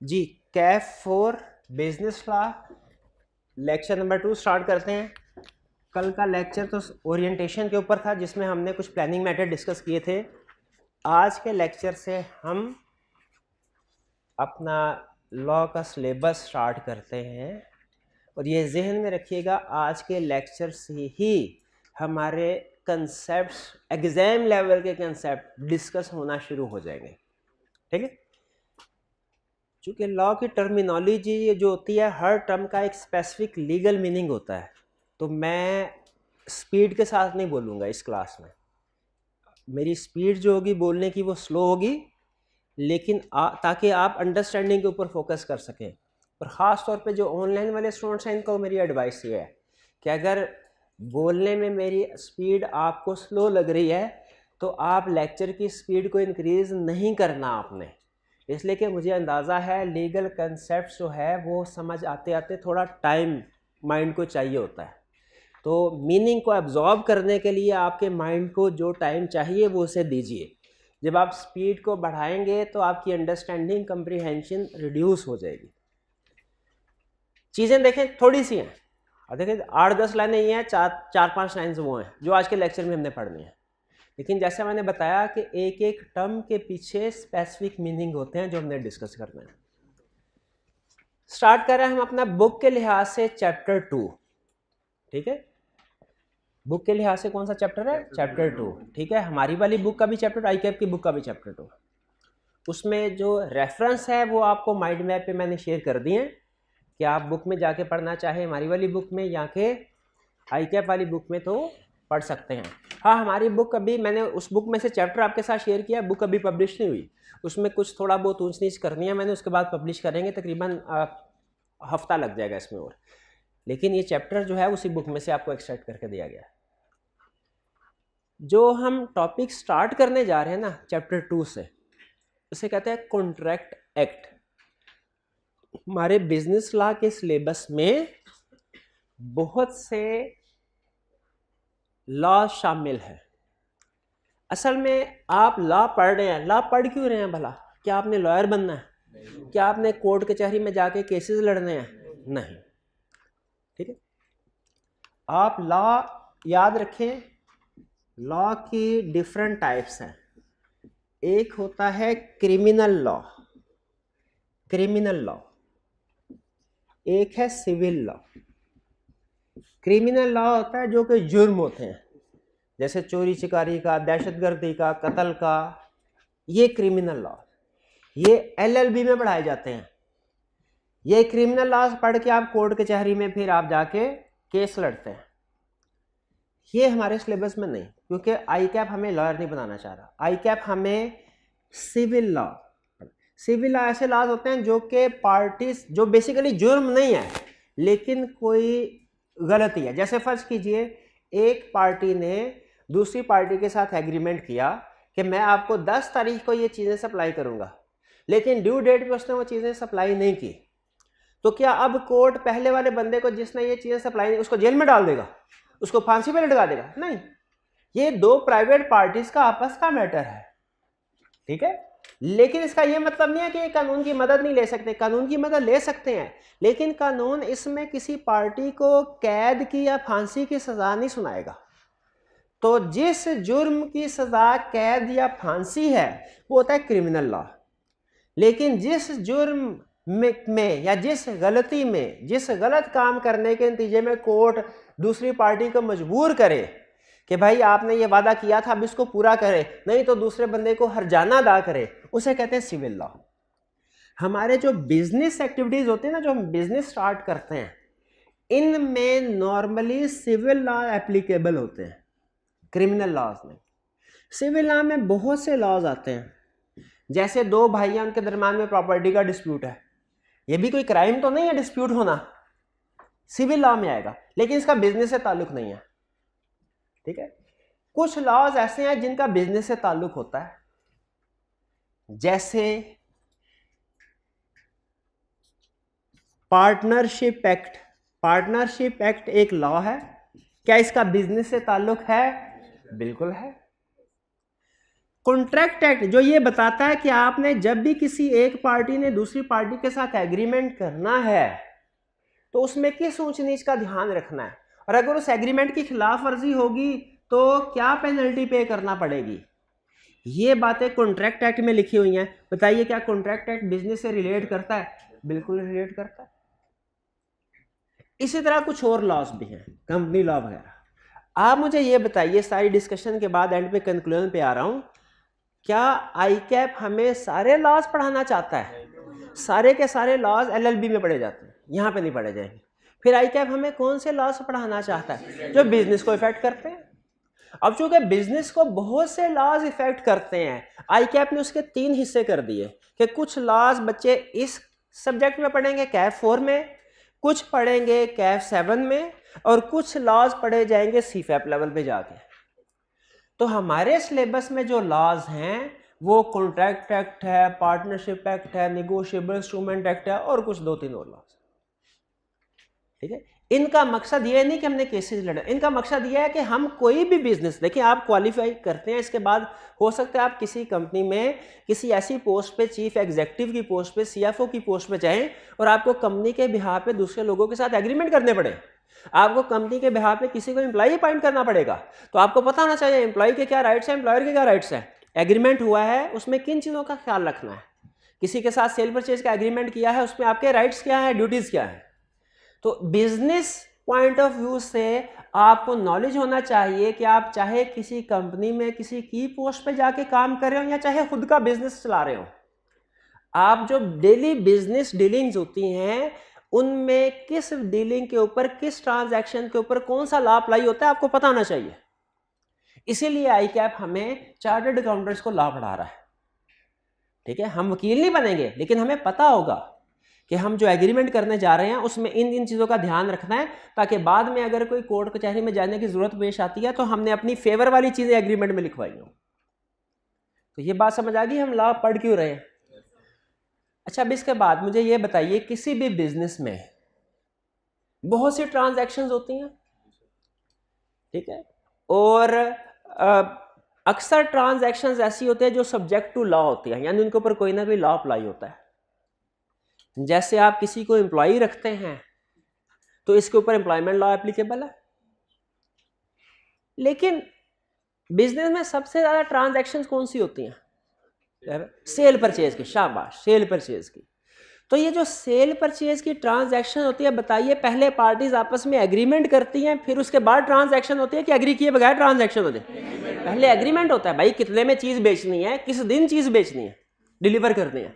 जी, कैफ for business law lecture number 2 start करते हैं। कल का लेक्चर तो ओरिएंटेशन के ऊपर था जिसमें हमने कुछ प्लानिंग मेथड डिस्कस किए थे। आज के लेक्चर से हम अपना लॉ का सिलेबस स्टार्ट करते हैं और ये जहन में रखिएगा, आज के लेक्चर से ही हमारे कंसेप्ट्स, एग्जाम लेवल के कंसेप्ट डिस्कस होना शुरू हो जाएंगे। ठीक है, चूँकि लॉ की टर्मिनोलॉजी जो होती है, हर टर्म का एक स्पेसिफिक लीगल मीनिंग होता है, तो मैं स्पीड के साथ नहीं बोलूँगा इस क्लास में। मेरी स्पीड जो होगी बोलने की वो स्लो होगी, लेकिन ताकि आप अंडरस्टैंडिंग के ऊपर फोकस कर सकें। और ख़ास तौर पे जो ऑनलाइन वाले स्टूडेंट्स हैं, इनको मेरी एडवाइस ये है कि अगर बोलने में मेरी स्पीड आपको स्लो लग रही है तो आप लेक्चर की स्पीड को इंक्रीज़ नहीं करना आपने, इसलिए कि मुझे अंदाज़ा है लीगल कंसेप्ट जो है वो समझ आते आते थोड़ा टाइम माइंड को चाहिए होता है। तो मीनिंग को एब्जॉर्ब करने के लिए आपके माइंड को जो टाइम चाहिए वो उसे दीजिए। जब आप स्पीड को बढ़ाएंगे तो आपकी अंडरस्टैंडिंग, कंप्रीहेंशन रिड्यूस हो जाएगी। चीज़ें देखें थोड़ी सी हैं, और देखें 8-10 लाइनें ये हैं, 4-5 लाइन्स वो हैं जो आज के लेक्चर में हमने पढ़नी है। लेकिन जैसे मैंने बताया कि एक एक टर्म के पीछे स्पेसिफिक मीनिंग होते हैं जो हमने डिस्कस करना है। स्टार्ट कर रहे हैं हम अपना बुक के लिहाज से चैप्टर 2। ठीक है, बुक के लिहाज से कौन सा चैप्टर है? चैप्टर 2। ठीक है, हमारी वाली बुक का भी चैप्टर, आई कैप की बुक का भी चैप्टर 2। उसमें जो रेफरेंस है वो आपको माइंड मैप पे मैंने शेयर कर दिए हैं कि आप बुक में जाके पढ़ना चाहे हमारी वाली बुक में या के आई कैप वाली बुक में तो पढ़ सकते हैं। हाँ, हमारी बुक अभी, मैंने उस बुक में से चैप्टर आपके साथ शेयर किया, बुक अभी पब्लिश नहीं हुई, उसमें कुछ थोड़ा बहुत ऊंच नीच करनी है मैंने, उसके बाद पब्लिश करेंगे, तकरीबन हफ्ता लग जाएगा इसमें और। लेकिन ये चैप्टर जो है उसी बुक में से आपको एक्सट्रैक्ट करके दिया गया है। जो हम टॉपिक स्टार्ट करने जा रहे हैं ना चैप्टर 2 से, उसे कहते हैं कॉन्ट्रैक्ट एक्ट। हमारे बिजनेस लॉ के सिलेबस में बहुत से लॉ शामिल है। असल में आप लॉ पढ़ रहे हैं, लॉ पढ़ क्यों रहे हैं भला? क्या आपने लॉयर बनना है? क्या आपने कोर्ट कचहरी में जाके केसेस लड़ने हैं? नहीं। ठीक है, आप लॉ याद रखें, लॉ की डिफरेंट टाइप्स हैं। एक होता है क्रिमिनल लॉ, क्रिमिनल लॉ, एक है सिविल लॉ। क्रिमिनल लॉ होता है जो कि जुर्म होते हैं, जैसे चोरी चिकारी का, दहशतगर्दी का, कत्ल का, ये क्रिमिनल लॉ, ये एलएलबी में पढ़ाए जाते हैं। ये क्रिमिनल लॉ पढ़ के आप कोर्ट कचहरी में फिर आप जाके केस लड़ते हैं। ये हमारे सिलेबस में नहीं, क्योंकि आई कैप हमें लॉयर नहीं बनाना चाह रहा। आई कैप हमें सिविल लॉ, सिविल लॉ ऐसे लॉज होते हैं जो कि पार्टीज, जो बेसिकली जुर्म नहीं है लेकिन कोई गलती है। जैसे फर्ज कीजिए एक पार्टी ने दूसरी पार्टी के साथ एग्रीमेंट किया कि मैं आपको 10 तारीख को ये चीज़ें सप्लाई करूंगा, लेकिन ड्यू डेट पे उसने वो चीज़ें सप्लाई नहीं की, तो क्या अब कोर्ट पहले वाले बंदे को जिसने ये चीज़ें सप्लाई नहीं, उसको जेल में डाल देगा, उसको फांसी पे लटका देगा? नहीं, ये दो प्राइवेट पार्टीज का आपस का मैटर है। ठीक है, लेकिन इसका यह मतलब नहीं है कि कानून की मदद नहीं ले सकते, कानून की मदद ले सकते हैं, लेकिन कानून इसमें किसी पार्टी को कैद की या फांसी की सजा नहीं सुनाएगा। तो जिस जुर्म की सजा कैद या फांसी है वो होता है क्रिमिनल लॉ, लेकिन जिस जुर्म में या जिस गलती में, जिस गलत काम करने के नतीजे में कोर्ट दूसरी पार्टी को मजबूर करे कि भाई आपने ये वादा किया था अब इसको पूरा करे, नहीं तो दूसरे बंदे को हर्जाना अदा करे, उसे कहते हैं सिविल लॉ। हमारे जो बिजनेस एक्टिविटीज होते हैं ना, जो हम बिजनेस स्टार्ट करते हैं, इनमें नॉर्मली सिविल लॉ एप्लीकेबल होते हैं, क्रिमिनल लॉज में। सिविल लॉ में बहुत से लॉज आते हैं, जैसे दो भाई हैं, उनके दरम्यान में प्रॉपर्टी का डिस्प्यूट है, ये भी कोई क्राइम तो नहीं है डिस्प्यूट होना, सिविल लॉ में आएगा, लेकिन इसका बिजनेस से ताल्लुक नहीं है। ठीक है, कुछ लॉज ऐसे हैं जिनका बिजनेस से ताल्लुक होता है, जैसे पार्टनरशिप एक्ट। पार्टनरशिप एक्ट एक लॉ है, क्या इसका बिजनेस से ताल्लुक है? बिल्कुल है। कॉन्ट्रैक्ट एक्ट जो ये बताता है कि आपने जब भी किसी एक पार्टी ने दूसरी पार्टी के साथ एग्रीमेंट करना है तो उसमें किस ऊंच नीच का ध्यान रखना है, और अगर उस एग्रीमेंट की खिलाफ वर्जी होगी तो क्या पेनल्टी पे करना पड़ेगी। ये बातें कॉन्ट्रैक्ट एक्ट में लिखी हुई हैं। बताइए क्या कॉन्ट्रैक्ट एक्ट बिजनेस से रिलेट करता है? बिल्कुल रिलेट करता है। इसी तरह कुछ और लॉज भी हैं, कंपनी लॉ वगैरह। आप मुझे ये बताइए, सारी डिस्कशन के बाद एंड पे कंक्लूजन पे आ रहा हूं, क्या आईकैप हमें सारे लॉज पढ़ाना चाहता है? सारे के सारे लॉज एलएलबी में पढ़े जाते हैं, यहाँ पे नहीं पढ़े जाएंगे। फिर आईकैप हमें कौन से लॉज पढ़ाना चाहता है? जो बिजनेस को इफेक्ट करते हैं। अब चूंकि बिजनेस को बहुत से लॉज इफेक्ट करते हैं, आईकैप ने उसके 3 हिस्से कर दिए कि कुछ लॉज बच्चे इस सब्जेक्ट में पढ़ेंगे कैफ 4 में, कुछ पढ़ेंगे कैफ 7 में, और कुछ लॉज पढ़े जाएंगे सीफैप लेवल पे जाके। तो हमारे सिलेबस में जो लॉज हैं वो कॉन्ट्रैक्ट एक्ट है, पार्टनरशिप एक्ट है, नेगोशिएबल इंस्ट्रूमेंट एक्ट है, और कुछ 2-3 और लॉज। ठीक है, इनका मकसद ये नहीं कि हमने केसेस लड़े, इनका मकसद ये है कि हम कोई भी बिजनेस, देखिए आप क्वालिफाई करते हैं, इसके बाद हो सकता है आप किसी कंपनी में किसी ऐसी पोस्ट पे, चीफ एग्जीक्यूटिव की पोस्ट पे, सीएफओ की पोस्ट पे जाएं और आपको कंपनी के बिहाफ पे दूसरे लोगों के साथ एग्रीमेंट करने पड़े, आपको कंपनी के बिहाफ पे किसी को एम्प्लॉय अपॉइंट करना पड़ेगा, तो आपको पता होना चाहिए एम्प्लॉय के क्या राइट्स हैं, एम्प्लॉयर के क्या राइट्स हैं, एग्रीमेंट हुआ है उसमें किन चीज़ों का ख्याल रखना है, किसी के साथ सेल परचेज का एग्रीमेंट किया है उसमें आपके राइट्स क्या है, ड्यूटीज़ क्या है। तो बिजनेस पॉइंट ऑफ व्यू से आपको नॉलेज होना चाहिए कि आप चाहे किसी कंपनी में किसी की पोस्ट पे जाके काम कर रहे हो या चाहे खुद का बिजनेस चला रहे हो, आप जो डेली बिजनेस डीलिंग्स होती हैं उनमें किस डीलिंग के ऊपर, किस ट्रांजैक्शन के ऊपर कौन सा लॉ अप्लाई होता है आपको पता होना चाहिए। इसीलिए आईकैप हमें चार्टर्ड अकाउंटेंट्स को लॉ पढ़ा रहा है। ठीक है, हम वकील नहीं बनेंगे लेकिन हमें पता होगा कि हम जो एग्रीमेंट करने जा रहे हैं उसमें इन चीज़ों का ध्यान रखना है, ताकि बाद में अगर कोई कोर्ट कचहरी में जाने की जरूरत पेश आती है तो हमने अपनी फेवर वाली चीज़ें एग्रीमेंट में लिखवाई हो। तो ये बात समझ आ गई हम लॉ पढ़ क्यों रहे हैं। अच्छा, अब इसके बाद मुझे ये बताइए, किसी भी बिजनेस में बहुत सी ट्रांजैक्शंस होती हैं, ठीक है, और अक्सर ट्रांजैक्शंस ऐसी होती है जो सब्जेक्ट टू लॉ होती है, यानी उनके ऊपर कोई ना कोई लॉ अप्लाई होता है। जैसे आप किसी को एम्प्लॉय रखते हैं तो इसके ऊपर एम्प्लॉयमेंट लॉ एप्लीकेबल है, लेकिन बिजनेस में सबसे ज्यादा ट्रांजैक्शंस कौन सी होती हैं? सेल परचेज की। शाबाश, सेल परचेज की। तो ये जो सेल परचेज की ट्रांजैक्शन होती है, बताइए पहले पार्टीज आपस में एग्रीमेंट करती हैं, फिर उसके बाद ट्रांजैक्शन होती है कि एग्री किए बगैर ट्रांजैक्शन होती है? पहले एग्रीमेंट होता है, भाई कितने में चीज बेचनी है, किस दिन चीज बेचनी है, डिलीवर करनी है,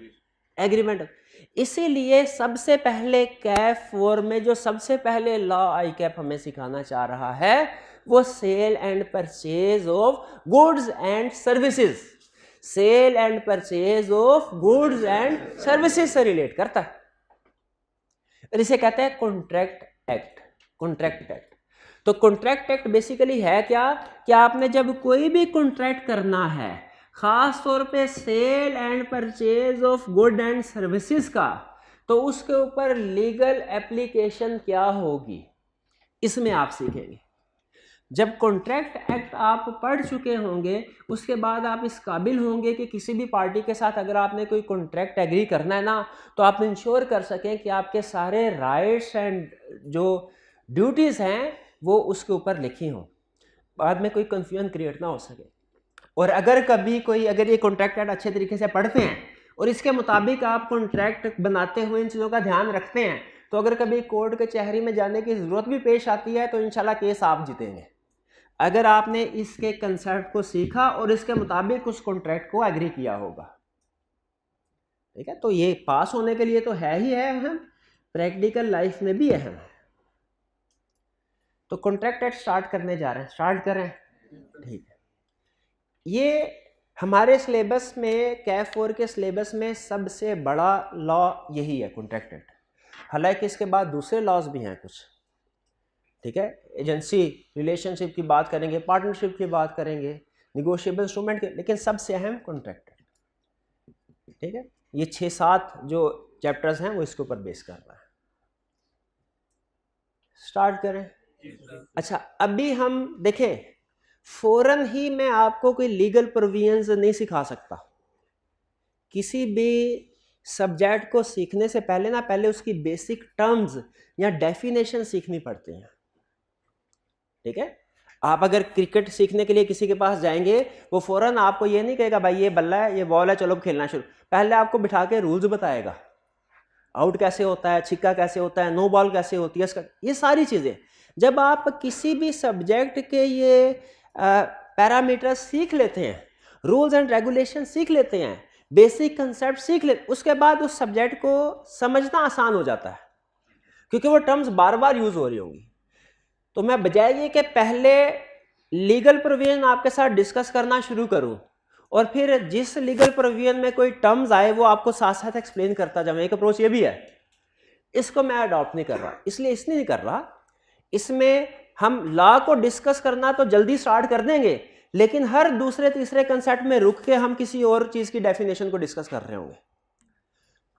एग्रीमेंट। इसीलिए सबसे पहले कैफ 4 में जो सबसे पहले लॉ आईकैप हमें सिखाना चाह रहा है वो sale and purchase of goods and services, sale and purchase of goods and services से रिलेट करता है, और इसे कहते हैं कॉन्ट्रैक्ट एक्ट। कॉन्ट्रैक्ट एक्ट, तो कॉन्ट्रैक्ट एक्ट बेसिकली है क्या कि आपने जब कोई भी कॉन्ट्रैक्ट करना है, खास तौर पे sale and purchase of good and services का, तो उसके ऊपर लीगल एप्लीकेशन क्या होगी इसमें आप सीखेंगे। जब कॉन्ट्रैक्ट एक्ट आप पढ़ चुके होंगे उसके बाद आप इस काबिल होंगे कि किसी भी पार्टी के साथ अगर आपने कोई कॉन्ट्रैक्ट एग्री करना है ना, तो आप इंश्योर कर सकें कि आपके सारे राइट्स एंड जो ड्यूटीज़ हैं वो उसके ऊपर लिखी हों, बाद में कोई कन्फ्यूजन क्रिएट ना हो सके। और अगर कभी कोई, अगर ये कॉन्ट्रैक्ट एक्ट अच्छे तरीके से पढ़ते हैं और इसके मुताबिक आप कॉन्ट्रैक्ट बनाते हुए इन चीज़ों का ध्यान रखते हैं, तो अगर कभी कोर्ट कचहरी में जाने की ज़रूरत भी पेश आती है तो इंशाल्लाह केस आप जीतेंगे, अगर आपने इसके कंसेप्ट को सीखा और इसके मुताबिक उस कॉन्ट्रैक्ट को एग्री किया होगा। ठीक है, तो ये पास होने के लिए तो है ही है अहम, प्रैक्टिकल लाइफ में भी अहम है। तो कॉन्ट्रैक्ट एक्ट स्टार्ट करने जा रहे हैं, स्टार्ट करें? ठीक है, ये हमारे सिलेबस में, कैफ 4 के सिलेबस में सबसे बड़ा लॉ यही है, कॉन्ट्रैक्ट एक्ट। हालांकि इसके बाद दूसरे लॉज भी हैं कुछ, ठीक है, एजेंसी रिलेशनशिप की बात करेंगे, पार्टनरशिप की बात करेंगे, निगोशिएबल इंस्ट्रूमेंट के, लेकिन सबसे अहम कॉन्ट्रैक्ट एक्ट। ठीक है, ये 6-7 जो चैप्टर्स हैं वो इसके ऊपर बेस कर रहा है। स्टार्ट करें? अच्छा, अभी हम देखें फौरन ही मैं आपको कोई लीगल प्रोविजंस नहीं सिखा सकता। किसी भी सब्जेक्ट को सीखने से पहले ना पहले उसकी बेसिक टर्म्स या डेफिनेशन सीखनी पड़ती हैं। ठीक है, आप अगर क्रिकेट सीखने के लिए किसी के पास जाएंगे, वो फौरन आपको ये नहीं कहेगा भाई ये बल्ला है, ये बॉल है, चलो खेलना शुरू। पहले आपको बिठा के रूल्स बताएगा, आउट कैसे होता है, छिक्का कैसे होता है, नो बॉल कैसे होती है, इसका ये सारी चीज़ें। जब आप किसी भी सब्जेक्ट के ये पैरामीटर सीख लेते हैं, रूल्स एंड रेगुलेशन सीख लेते हैं, बेसिक कंसेप्ट सीख लेते, उसके बाद उस सब्जेक्ट को समझना आसान हो जाता है, क्योंकि वो टर्म्स बार बार यूज हो रही होंगी। तो मैं बजाय ये कि पहले लीगल प्रोविजन आपके साथ डिस्कस करना शुरू करूं और फिर जिस लीगल प्रोविजन में कोई टर्म्स आए वो आपको साथ साथ एक्सप्लेन करता जाऊं, एक अप्रोच ये भी है। इसको मैं अडॉप्ट नहीं कर रहा, इसलिए इसलिए नहीं कर रहा, इसमें हम लॉ को डिस्कस करना तो जल्दी स्टार्ट कर देंगे, लेकिन हर दूसरे तीसरे कंसेप्ट में रुक के हम किसी और चीज की डेफिनेशन को डिस्कस कर रहे होंगे।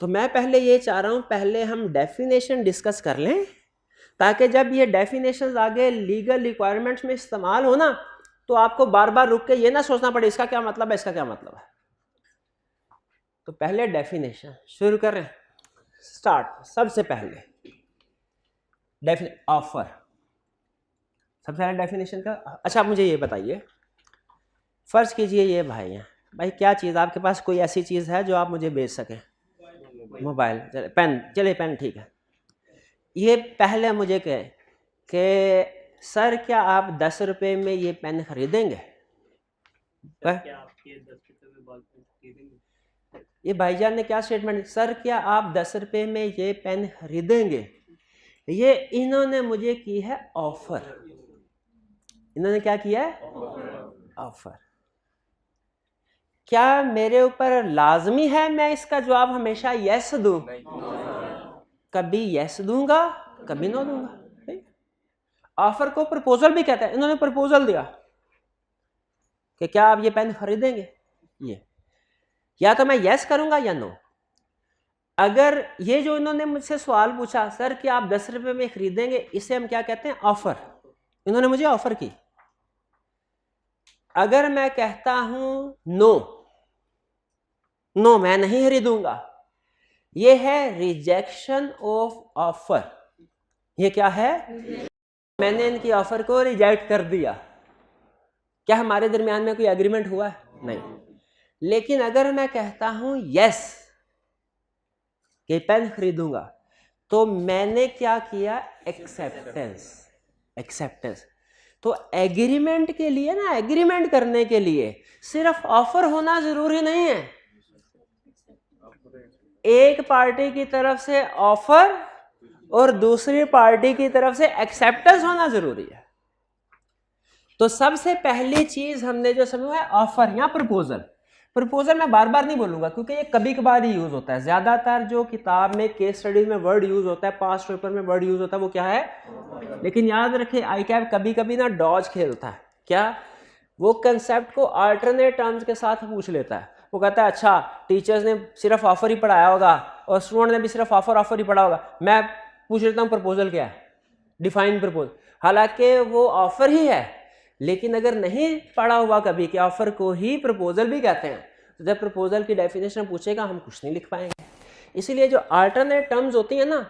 तो मैं पहले ये चाह रहा हूं, पहले हम डेफिनेशन डिस्कस कर लें, ताकि जब ये डेफिनेशंस आगे लीगल रिक्वायरमेंट्स में इस्तेमाल हो ना, तो आपको बार बार रुक के ये ना सोचना पड़े इसका क्या मतलब है, इसका क्या मतलब है। तो पहले डेफिनेशन शुरू करें, स्टार्ट। सबसे पहले ऑफर, सबसे पहले डेफिनेशन का। अच्छा आप मुझे ये बताइए, फर्ज कीजिए ये भाई हैं, भाई क्या चीज़ आपके पास कोई ऐसी चीज़ है जो आप मुझे बेच सकें? मोबाइल, चले पेन, चले पेन, ठीक है। ये पहले मुझे कहे कि सर क्या आप 10 रुपये में ये पेन खरीदेंगे? ये भाईजान ने क्या स्टेटमेंट, सर क्या आप 10 रुपये में ये पेन खरीदेंगे? ये इन्होंने मुझे की है ऑफर। इन्होंने क्या किया है? ऑफर। क्या मेरे ऊपर लाजमी है मैं इसका जवाब हमेशा यस दूं? कभी यस दूंगा, कभी नो दूंगा। ऑफर को प्रपोजल भी कहता है। इन्होंने प्रपोजल दिया कि क्या आप ये पेन खरीदेंगे, ये या तो मैं यस करूंगा या नो। अगर ये जो इन्होंने मुझसे सवाल पूछा, सर क्या आप 10 रुपये में खरीदेंगे, इसे हम क्या कहते हैं? ऑफर। इन्होंने मुझे ऑफर की। अगर मैं कहता हूं नो, नो मैं नहीं खरीदूंगा, ये है रिजेक्शन ऑफ ऑफर। ये क्या है? मैंने इनकी ऑफर को रिजेक्ट कर दिया। क्या हमारे दरमियान में कोई एग्रीमेंट हुआ है? नहीं। लेकिन अगर मैं कहता हूं यस कि पेन खरीदूंगा, तो मैंने क्या किया? एक्सेप्टेंस। एक्सेप्टेंस। तो एग्रीमेंट के लिए ना, एग्रीमेंट करने के लिए सिर्फ ऑफर होना जरूरी नहीं है। एक पार्टी की तरफ से ऑफर और दूसरी पार्टी की तरफ से एक्सेप्टेंस होना जरूरी है। तो सबसे पहली चीज हमने जो समझा है ऑफर या प्रपोजल। प्रपोजल मैं बार बार नहीं बोलूंगा क्योंकि ये कभी कभार ही यूज होता है। ज्यादातर जो किताब में केस स्टडीज में वर्ड यूज होता है, पास्ट पेपर में वर्ड यूज होता है, वो क्या है? लेकिन याद रखें ICAP कभी कभी ना डॉज खेलता है। क्या? वो कंसेप्ट को अल्टरनेट टर्म्स के साथ पूछ लेता है। वो कहता है अच्छा टीचर्स ने सिर्फ ऑफर ही पढ़ाया होगा और स्टूडेंट ने भी सिर्फ ऑफर ही पढ़ा होगा, मैं पूछ लेता हूँ प्रपोजल क्या है, डिफाइन प्रपोजल। हालांकि वो ऑफर ही है, लेकिन अगर नहीं पढ़ा हुआ कभी कि ऑफर को ही प्रपोजल भी कहते हैं, तो जब प्रपोजल की डेफिनेशन पूछेगा हम कुछ नहीं लिख पाएंगे। इसीलिए जो अल्टरनेट टर्म्स होती हैं ना,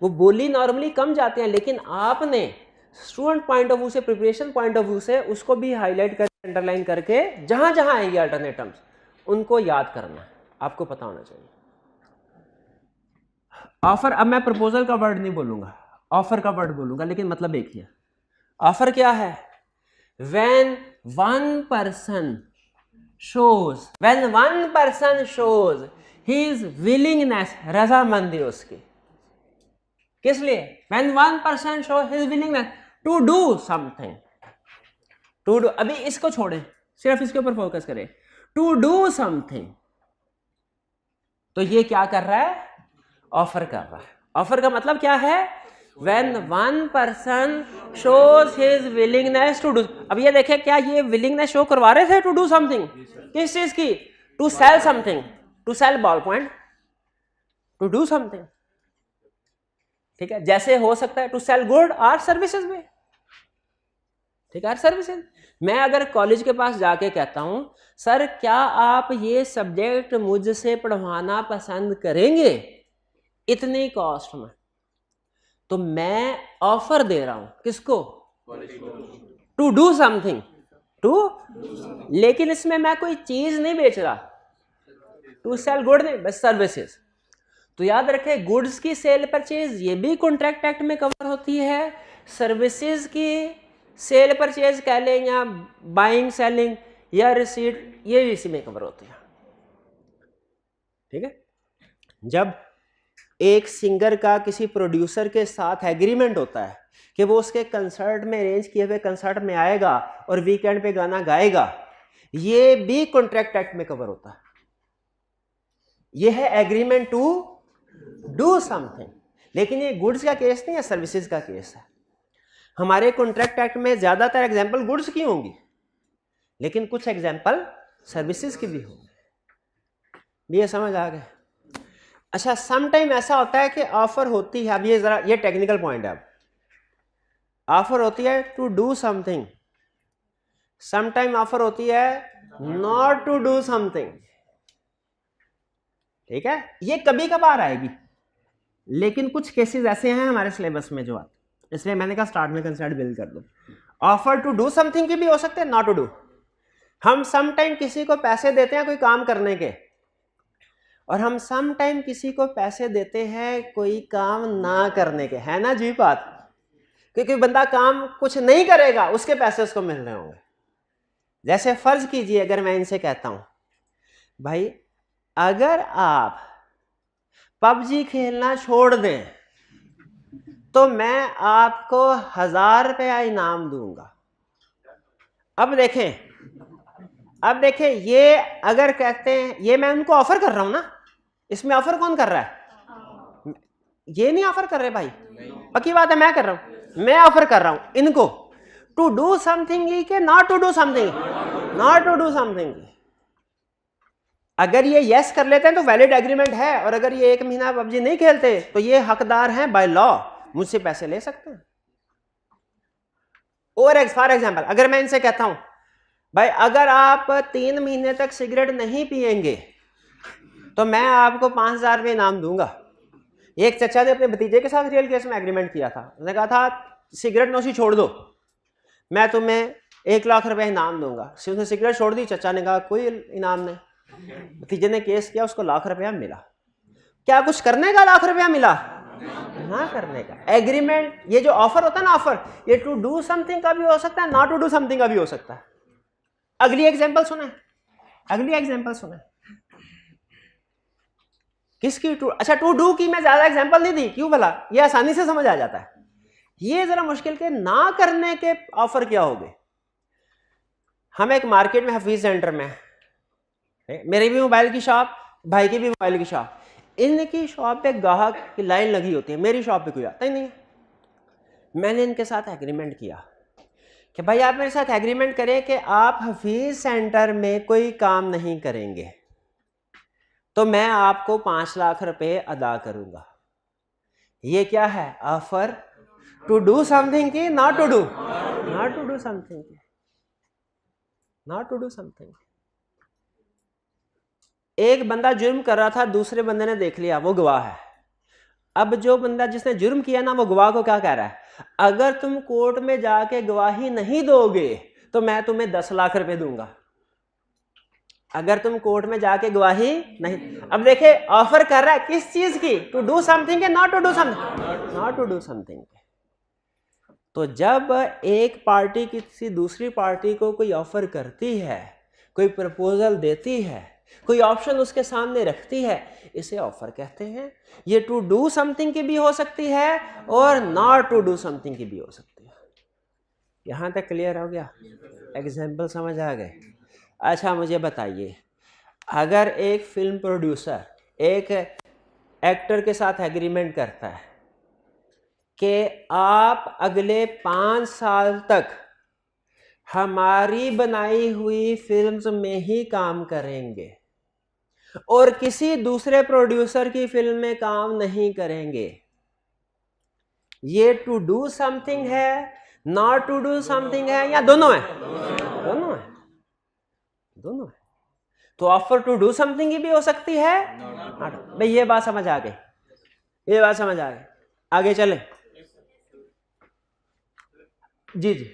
वो बोली नॉर्मली कम जाते हैं, लेकिन आपने स्टूडेंट पॉइंट ऑफ व्यू से, प्रिपरेशन पॉइंट ऑफ व्यू से उसको भी हाईलाइट करके, अंडरलाइन करके जहां जहां आएंगे अल्टरनेट टर्म्स उनको याद करना है, आपको पता होना चाहिए। ऑफर, अब मैं प्रपोजल का वर्ड नहीं बोलूंगा, ऑफर का वर्ड बोलूंगा, लेकिन मतलब एक ही है। ऑफर क्या है? When one person shows his willingness, रजामंदी उसकी, किस लिए? When one person shows his willingness to do something, to do, अभी इसको छोड़ें, सिर्फ इसके ऊपर फोकस करें, to do something, तो ये क्या कर रहा है? ऑफर कर रहा है। ऑफर का मतलब क्या है? When one person shows his willingness to do, अब ये देखें क्या ये willingness शो करवा रहे थे to do something? किस चीज की? To sell something, to sell ball point, to do something। ठीक है, जैसे हो सकता है to sell good और services में। ठीक है, सर्विसेज। मैं अगर कॉलेज के पास जाके कहता हूं सर क्या आप ये सब्जेक्ट मुझसे पढ़वाना पसंद करेंगे इतनी कॉस्ट में, तो मैं ऑफर दे रहा हूं किसको, टू डू समथिंग, टू, लेकिन इसमें मैं कोई चीज नहीं बेच रहा, टू सेल गुड नहीं, बस सर्विसेज। तो याद रखें गुड्स की सेल परचेज ये भी कॉन्ट्रैक्ट एक्ट में कवर होती है, सर्विसेज की सेल परचेज कह लें या बाइंग सेलिंग या रिसीट ये इसी में कवर होती है। ठीक है, जब एक सिंगर का किसी प्रोड्यूसर के साथ एग्रीमेंट होता है कि वो उसके कंसर्ट में अरेंज किए हुए कंसर्ट में आएगा और वीकेंड पे गाना गाएगा, ये भी कॉन्ट्रैक्ट एक्ट में कवर होता है। ये है एग्रीमेंट टू डू समथिंग, लेकिन ये गुड्स का केस नहीं है, सर्विसेज का केस है। हमारे कॉन्ट्रैक्ट एक्ट में ज्यादातर एग्जांपल गुड्स की होंगी, लेकिन कुछ एग्जांपल सर्विसेज की भी होंगी। ये समझ आ गए? अच्छा, सम टाइम ऐसा होता है कि ऑफर होती है, अब ये जरा ये टेक्निकल पॉइंट है, अब ऑफर होती है to do something, some time offer होती है नॉट टू डू समथिंग। ठीक है, ये कभी कभार आएगी, लेकिन कुछ केसेस ऐसे हैं हमारे सिलेबस में जो आते, इसलिए मैंने कहा स्टार्ट में कंसेप्ट बिल्ड कर दो। ऑफर टू डू समथिंग की भी हो सकते हैं, नॉट टू डू। हम सम टाइम किसी को पैसे देते हैं कोई काम करने के, और हम सम टाइम किसी को पैसे देते हैं कोई काम ना करने के, है ना जी बात, क्योंकि बंदा काम कुछ नहीं करेगा उसके पैसे उसको मिल रहे होंगे। जैसे फर्ज कीजिए अगर मैं इनसे कहता हूं भाई अगर आप पबजी खेलना छोड़ दें तो मैं आपको 1000 रुपया इनाम दूंगा। अब देखें ये अगर कहते हैं, ये मैं उनको ऑफर कर रहा हूं ना, इसमें ऑफर कौन कर रहा है? ये नहीं ऑफर कर रहे भाई, पक्की बात है, मैं कर रहा हूं, मैं ऑफर कर रहा हूं इनको टू डू समथिंग के not to do something, not to do something. अगर ये यस कर लेते हैं तो वैलिड एग्रीमेंट है, और अगर ये 1 महीना पबजी नहीं खेलते तो ये हकदार हैं बाय लॉ, मुझसे पैसे ले सकते हैं। और फॉर एग्जांपल अगर मैं इनसे कहता हूं भाई अगर आप 3 महीने तक सिगरेट नहीं पिएंगे तो मैं आपको 5000 रुपये इनाम दूंगा। एक चचा ने अपने भतीजे के साथ रियल केस में एग्रीमेंट किया था, उसने कहा था सिगरेट नौशी छोड़ दो, मैं तुम्हें 1 लाख रुपए इनाम दूंगा। उसने सिगरेट छोड़ दी, चचा ने कहा कोई इनाम नहीं, भतीजे ने केस किया, उसको 1 लाख रुपया मिला। क्या कुछ करने का 1 लाख रुपया मिला? ना करने का। एग्रीमेंट, ये जो ऑफर होता है ना, ऑफर ये टू डू समथिंग का भी हो सकता है, नॉट टू डू समथिंग का भी हो सकता है। अगली एग्जांपल सुने, अगली एग्जांपल सुने किसकी? टू, अच्छा टू डू की मैं ज्यादा एग्जांपल नहीं दी, क्यों भला? ये आसानी से समझ आ जाता है। ये जरा मुश्किल के ना करने के ऑफर क्या हो गए। हम एक मार्केट में हफीज सेंटर में, मेरी भी मोबाइल की शॉप, भाई की भी मोबाइल की शॉप, इनकी शॉप पे ग्राहक की लाइन लगी होती है, मेरी शॉप पे कोई आता ही नहीं है। मैंने इनके साथ एग्रीमेंट किया कि भाई आप मेरे साथ एग्रीमेंट करें कि आप हफीज सेंटर में कोई काम नहीं करेंगे तो मैं आपको 5 लाख रुपए अदा करूंगा। ये क्या है? ऑफर टू डू समथिंग की, not to do, not to do something की, नॉट टू डू समथिंग। एक बंदा जुर्म कर रहा था, दूसरे बंदे ने देख लिया, वो गवाह है। अब जो बंदा जिसने जुर्म किया ना, वो गवाह को क्या कह रहा है? अगर तुम कोर्ट में जाके गवाही नहीं दोगे तो मैं तुम्हें 10 लाख रुपए दूंगा। अगर तुम कोर्ट में जाके गवाही नहीं, अब देखे ऑफर कर रहा है किस चीज की? To do something, not to do something, not to do something. तो जब एक पार्टी किसी दूसरी पार्टी को कोई ऑफर करती है, कोई प्रपोजल देती है, कोई ऑप्शन उसके सामने रखती है, इसे ऑफर कहते हैं। ये टू डू समथिंग की भी हो सकती है और नॉट टू डू समथिंग की भी हो सकती है। यहां तक क्लियर हो गया? एग्जाम्पल समझ आ गए? अच्छा मुझे बताइए, अगर एक फिल्म प्रोड्यूसर एक एक्टर के साथ एग्रीमेंट करता है कि आप अगले 5 साल तक हमारी बनाई हुई फिल्म्स में ही काम करेंगे और किसी दूसरे प्रोड्यूसर की फिल्म में काम नहीं करेंगे, ये टू डू समथिंग है, नॉट टू डू समथिंग है या दोनों है? दोनों है, दोनों है। तो ऑफर टू डू समथिंग की भी हो सकती है। भाई ये बात समझ आ गई, ये बात समझ आ गई। आगे चले जी जी।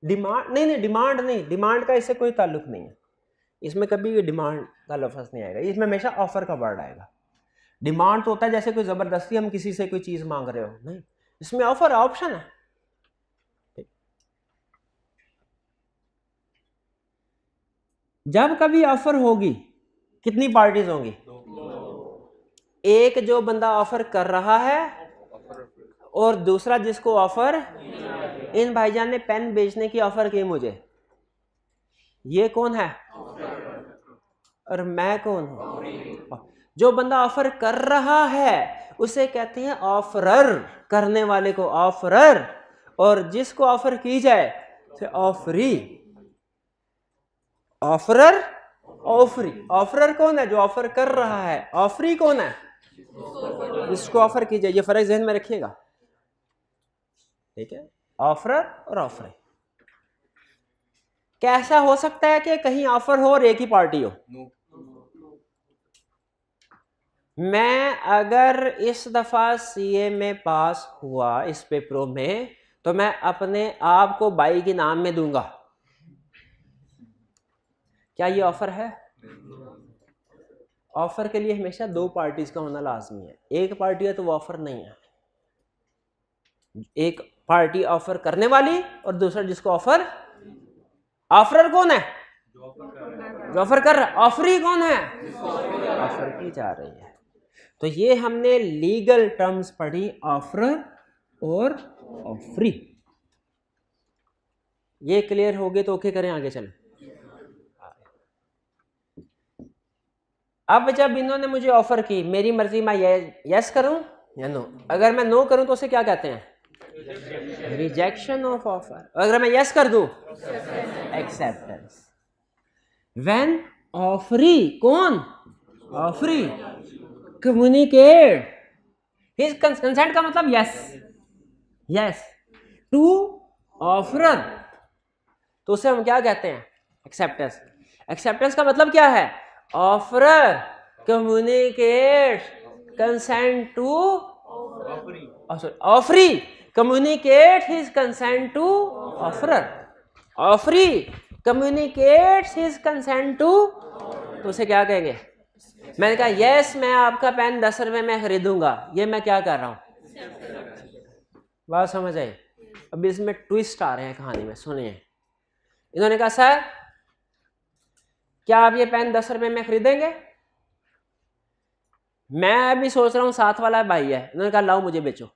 डिमांड नहीं, डिमांड नहीं, डिमांड का इससे कोई ताल्लुक नहीं है। इसमें कभी भी डिमांड का लफ्ज़ नहीं आएगा, इसमें हमेशा ऑफर का वर्ड आएगा। डिमांड तो होता है जैसे कोई ज़बरदस्ती हम किसी से कोई चीज़ मांग रहे हो, नहीं, इसमें ऑफर ऑप्शन है। जब कभी ऑफर होगी कितनी पार्टीज होंगी? एक जो बंदा ऑफर कर रहा है और दूसरा जिसको ऑफर, इन भाईजान ने पेन बेचने की ऑफर की मुझे, ये कौन है और मैं कौन हूं? जो बंदा ऑफर कर रहा है उसे कहते हैं ऑफरर, करने वाले को ऑफरर, और जिसको ऑफर की जाए उसे ऑफरी। Offeror, offeree. ऑफरर कौन है? जो ऑफर कर रहा है। ऑफरी कौन है? जिसको ऑफर की जाए। ये फर्क ध्यान में रखिएगा, ठीक है? ऑफरर और ऑफरी। कैसा हो सकता है कि कहीं ऑफर हो और एक ही पार्टी हो? मैं अगर इस दफा सीए में पास हुआ इस पेपरों में, तो मैं अपने आप को बाई के नाम में दूंगा। क्या ये ऑफर है? ऑफर के लिए हमेशा दो पार्टीज का होना लाजमी है। एक पार्टी है तो वो ऑफर नहीं है। एक पार्टी ऑफर करने वाली और दूसरा जिसको ऑफर। ऑफरर कौन है? जो ऑफर कर रहा है। ऑफरी कौन है? ऑफर की जा रही है। तो ये हमने लीगल टर्म्स पढ़ी, ऑफरर और ऑफरी। ये क्लियर हो गए तो ओके करें, आगे चलें। अब जब इन्होंने मुझे ऑफर की, मेरी मर्जी, मैं यस करूं या नो? अगर मैं नो करूं तो उसे क्या कहते हैं? Rejection of offer. अगर मैं यस कर दूं, एक्सेप्टेंस। व्हेन ऑफरी, कौन? ऑफरी कम्युनिकेट हिज कंसेंट का मतलब यस, यस टू ऑफरर, तो उसे हम क्या कहते हैं? एक्सेप्टेंस। एक्सेप्टेंस का मतलब क्या है? Offerer communicate consent to offeree communicate his consent to offerer. Offeree communicates his consent to, तो उसे क्या कहेंगे? मैंने कहा यस मैं आपका पेन 10 रुपए में खरीदूंगा, ये मैं क्या कर रहा हूं? बात समझ आई? अब इसमें ट्विस्ट आ रहे हैं कहानी में, सुनिए। इन्होंने कहा सर क्या आप ये पेन 10 रुपए में खरीदेंगे? मैं अभी सोच रहा हूं साथ वाला भाई है, इन्होंने कहा लाओ मुझे बेचो।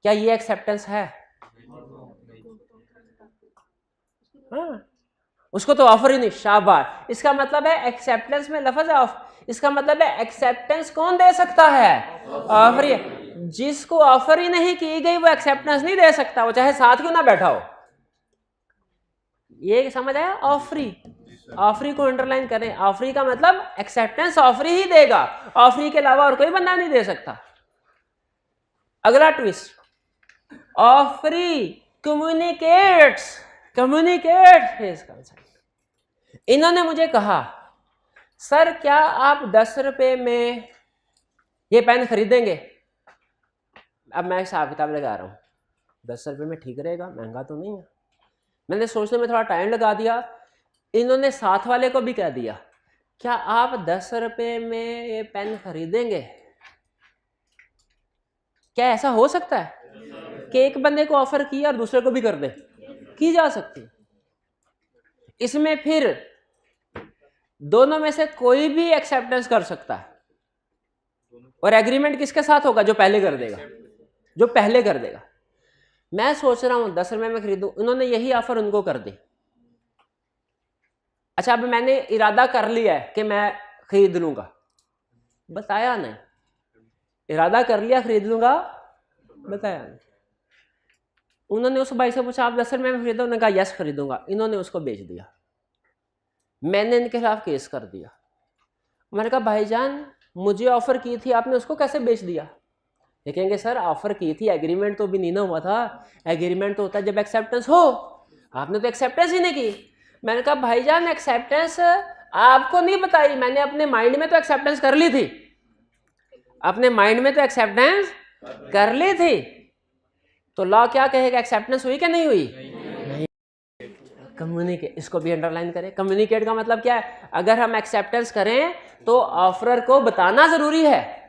क्या ये एक्सेप्टेंस है? हाँ, उसको तो ऑफर ही नहीं। शाबाश। इसका मतलब है एक्सेप्टेंस में लफ्ज है ऑफ। इसका मतलब है एक्सेप्टेंस कौन दे सकता है? ऑफर ही। जिसको ऑफर ही नहीं की गई वो एक्सेप्टेंस नहीं दे सकता, वो चाहे साथ क्यों ना बैठा हो। ये समझ आया? ऑफरी। ऑफरी को अंडरलाइन करें। ऑफरी का मतलब एक्सेप्टेंस ऑफरी ही देगा, ऑफरी के अलावा और कोई बंदा नहीं दे सकता। अगला twist, offeree communicates his consent. इन्होंने मुझे कहा सर क्या आप 10 रुपए में ये पेन खरीदेंगे? अब मैं हिसाब किताब लगा रहा हूं, 10 रुपए में ठीक रहेगा, महंगा तो नहीं है। मैंने सोचने में थोड़ा टाइम लगा दिया। इन्होंने साथ वाले को भी कह दिया क्या आप 10 रुपए में ये पेन खरीदेंगे? क्या ऐसा हो सकता है कि एक बंदे को ऑफर किया और दूसरे को भी कर दे? की जा सकती। इसमें फिर दोनों में से कोई भी एक्सेप्टेंस कर सकता है, और एग्रीमेंट किसके साथ होगा? जो पहले कर देगा, जो पहले कर देगा। मैं सोच रहा हूं 10 रुपए में खरीदूं, उन्होंने यही ऑफर उनको कर दी। अच्छा, अब मैंने इरादा कर लिया है कि मैं खरीद लूंगा, बताया नहीं। इरादा कर लिया खरीद लूंगा, बताया नहीं। उन्होंने उस भाई से पूछा आप 10 रुपए में खरीदो? उन्होंने कहा यस खरीदूंगा। इन्होंने उसको बेच दिया। मैंने इनके खिलाफ केस कर दिया। मैंने कहा भाईजान मुझे ऑफर की थी, आपने उसको कैसे बेच दिया? ये कहेंगे सर ऑफर की थी, एग्रीमेंट तो भी नहीं ना हुआ था। एग्रीमेंट तो होता है जब एक्सेप्टेंस हो, आपने तो एक्सेप्टेंस ही नहीं की। मैंने कहा भाईजान एक्सेप्टेंस आपको नहीं बताई, मैंने अपने माइंड में तो एक्सेप्टेंस कर ली थी, अपने माइंड में तो एक्सेप्टेंस कर ली थी। तो लॉ क्या कहेगा, एक्सेप्टेंस हुई कि नहीं हुई? नहीं। कम्युनिकेट, इसको भी अंडरलाइन करें। कम्युनिकेट का मतलब क्या है? अगर हम एक्सेप्टेंस करें तो ऑफरर को बताना जरूरी है,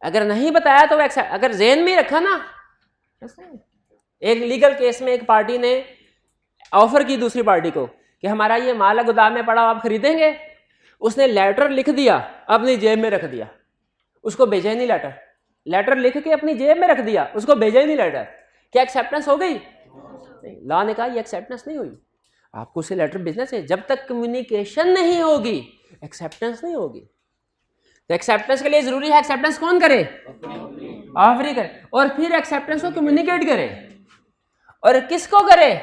अगर नहीं बताया तो अगर जेन में रखा ना। एक लीगल केस में एक पार्टी ने ऑफर की दूसरी पार्टी को कि हमारा ये माल गोदाम में पड़ा, आप खरीदेंगे। उसने लेटर लिख दिया, अपनी जेब में रख दिया, उसको भेजा ही नहीं लेटर। लेटर लिख के अपनी जेब में रख दिया, उसको भेजा ही नहीं लेटर। क्या एक्सेप्टेंस हो गई? नहीं। लॉ ने कहा ये एक्सेप्टेंस नहीं हुई, आपको उसे लेटर भेजना चाहिए। जब तक कम्युनिकेशन नहीं होगी एक्सेप्टेंस नहीं होगी। तो एक्सेप्टेंस के लिए जरूरी है एक्सेप्टेंस कौन करे? ऑफर करे, और फिर एक्सेप्टेंस को कम्युनिकेट करे। और किसको करे?